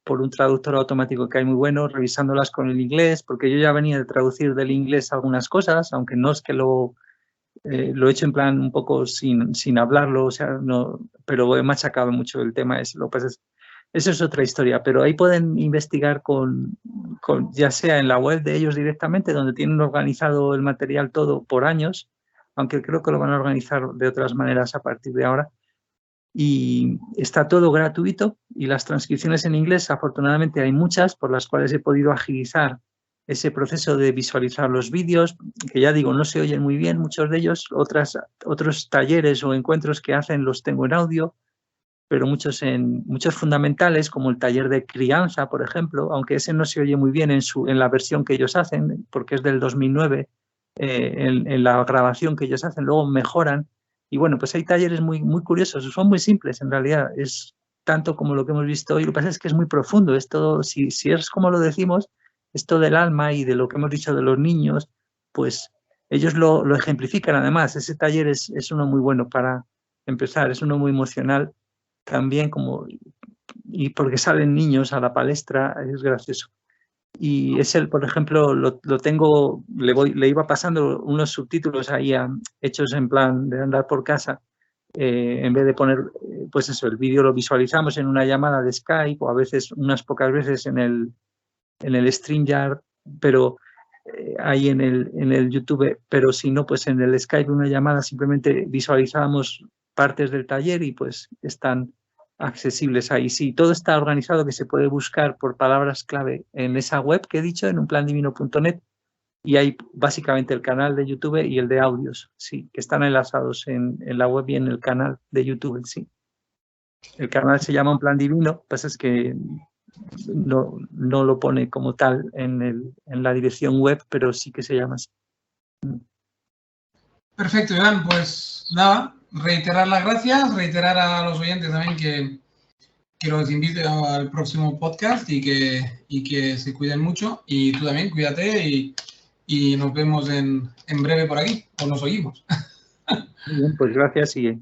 por un traductor automático que hay muy bueno, revisándolas con el inglés, porque yo ya venía de traducir del inglés algunas cosas, aunque no es que lo he hecho en plan un poco sin hablarlo, o sea, no, pero he machacado mucho el tema ese. Lo que pasa es, eso es otra historia, pero ahí pueden investigar ya sea en la web de ellos directamente, donde tienen organizado el material todo por años, aunque creo que lo van a organizar de otras maneras a partir de ahora. Y está todo gratuito y las transcripciones en inglés, afortunadamente hay muchas por las cuales he podido agilizar ese proceso de visualizar los vídeos, que ya digo, no se oyen muy bien muchos de ellos, otros talleres o encuentros que hacen los tengo en audio, pero muchos fundamentales, como el taller de crianza, por ejemplo, aunque ese no se oye muy bien en la versión que ellos hacen, porque es del 2009, en la grabación que ellos hacen, luego mejoran. Y bueno, pues hay talleres muy curiosos, son muy simples en realidad, es tanto como lo que hemos visto hoy. Lo que pasa es que es muy profundo, es todo, si es como lo decimos, esto del alma y de lo que hemos dicho de los niños, pues ellos lo ejemplifican además. Ese taller es uno muy bueno para empezar, es uno muy emocional también, y porque salen niños a la palestra, es gracioso. Y por ejemplo, lo tengo, le iba pasando unos subtítulos ahí hechos en plan de andar por casa, en vez de poner, pues eso, el vídeo lo visualizamos en una llamada de Skype o a veces, unas pocas veces en el StreamYard, pero ahí en el YouTube, pero si no, pues en el Skype una llamada simplemente visualizábamos partes del taller y pues están accesibles ahí. Sí, todo está organizado, que se puede buscar por palabras clave en esa web que he dicho, en unplandivino.net, y hay básicamente el canal de YouTube y el de audios, sí, que están enlazados en la web y en el canal de YouTube, sí. El canal se llama Un Plan Divino, lo que pasa es que no lo pone como tal en la dirección web, pero sí que se llama así. Perfecto, Iván. Pues nada, reiterar las gracias, reiterar a los oyentes también que los invite al próximo podcast y que se cuiden mucho. Y tú también, cuídate y nos vemos en breve por aquí, o nos oímos. Muy bien, pues gracias y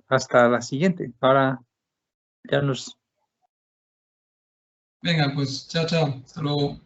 hasta la siguiente. Ahora ya nos... Venga, pues chao, chao. Hasta luego.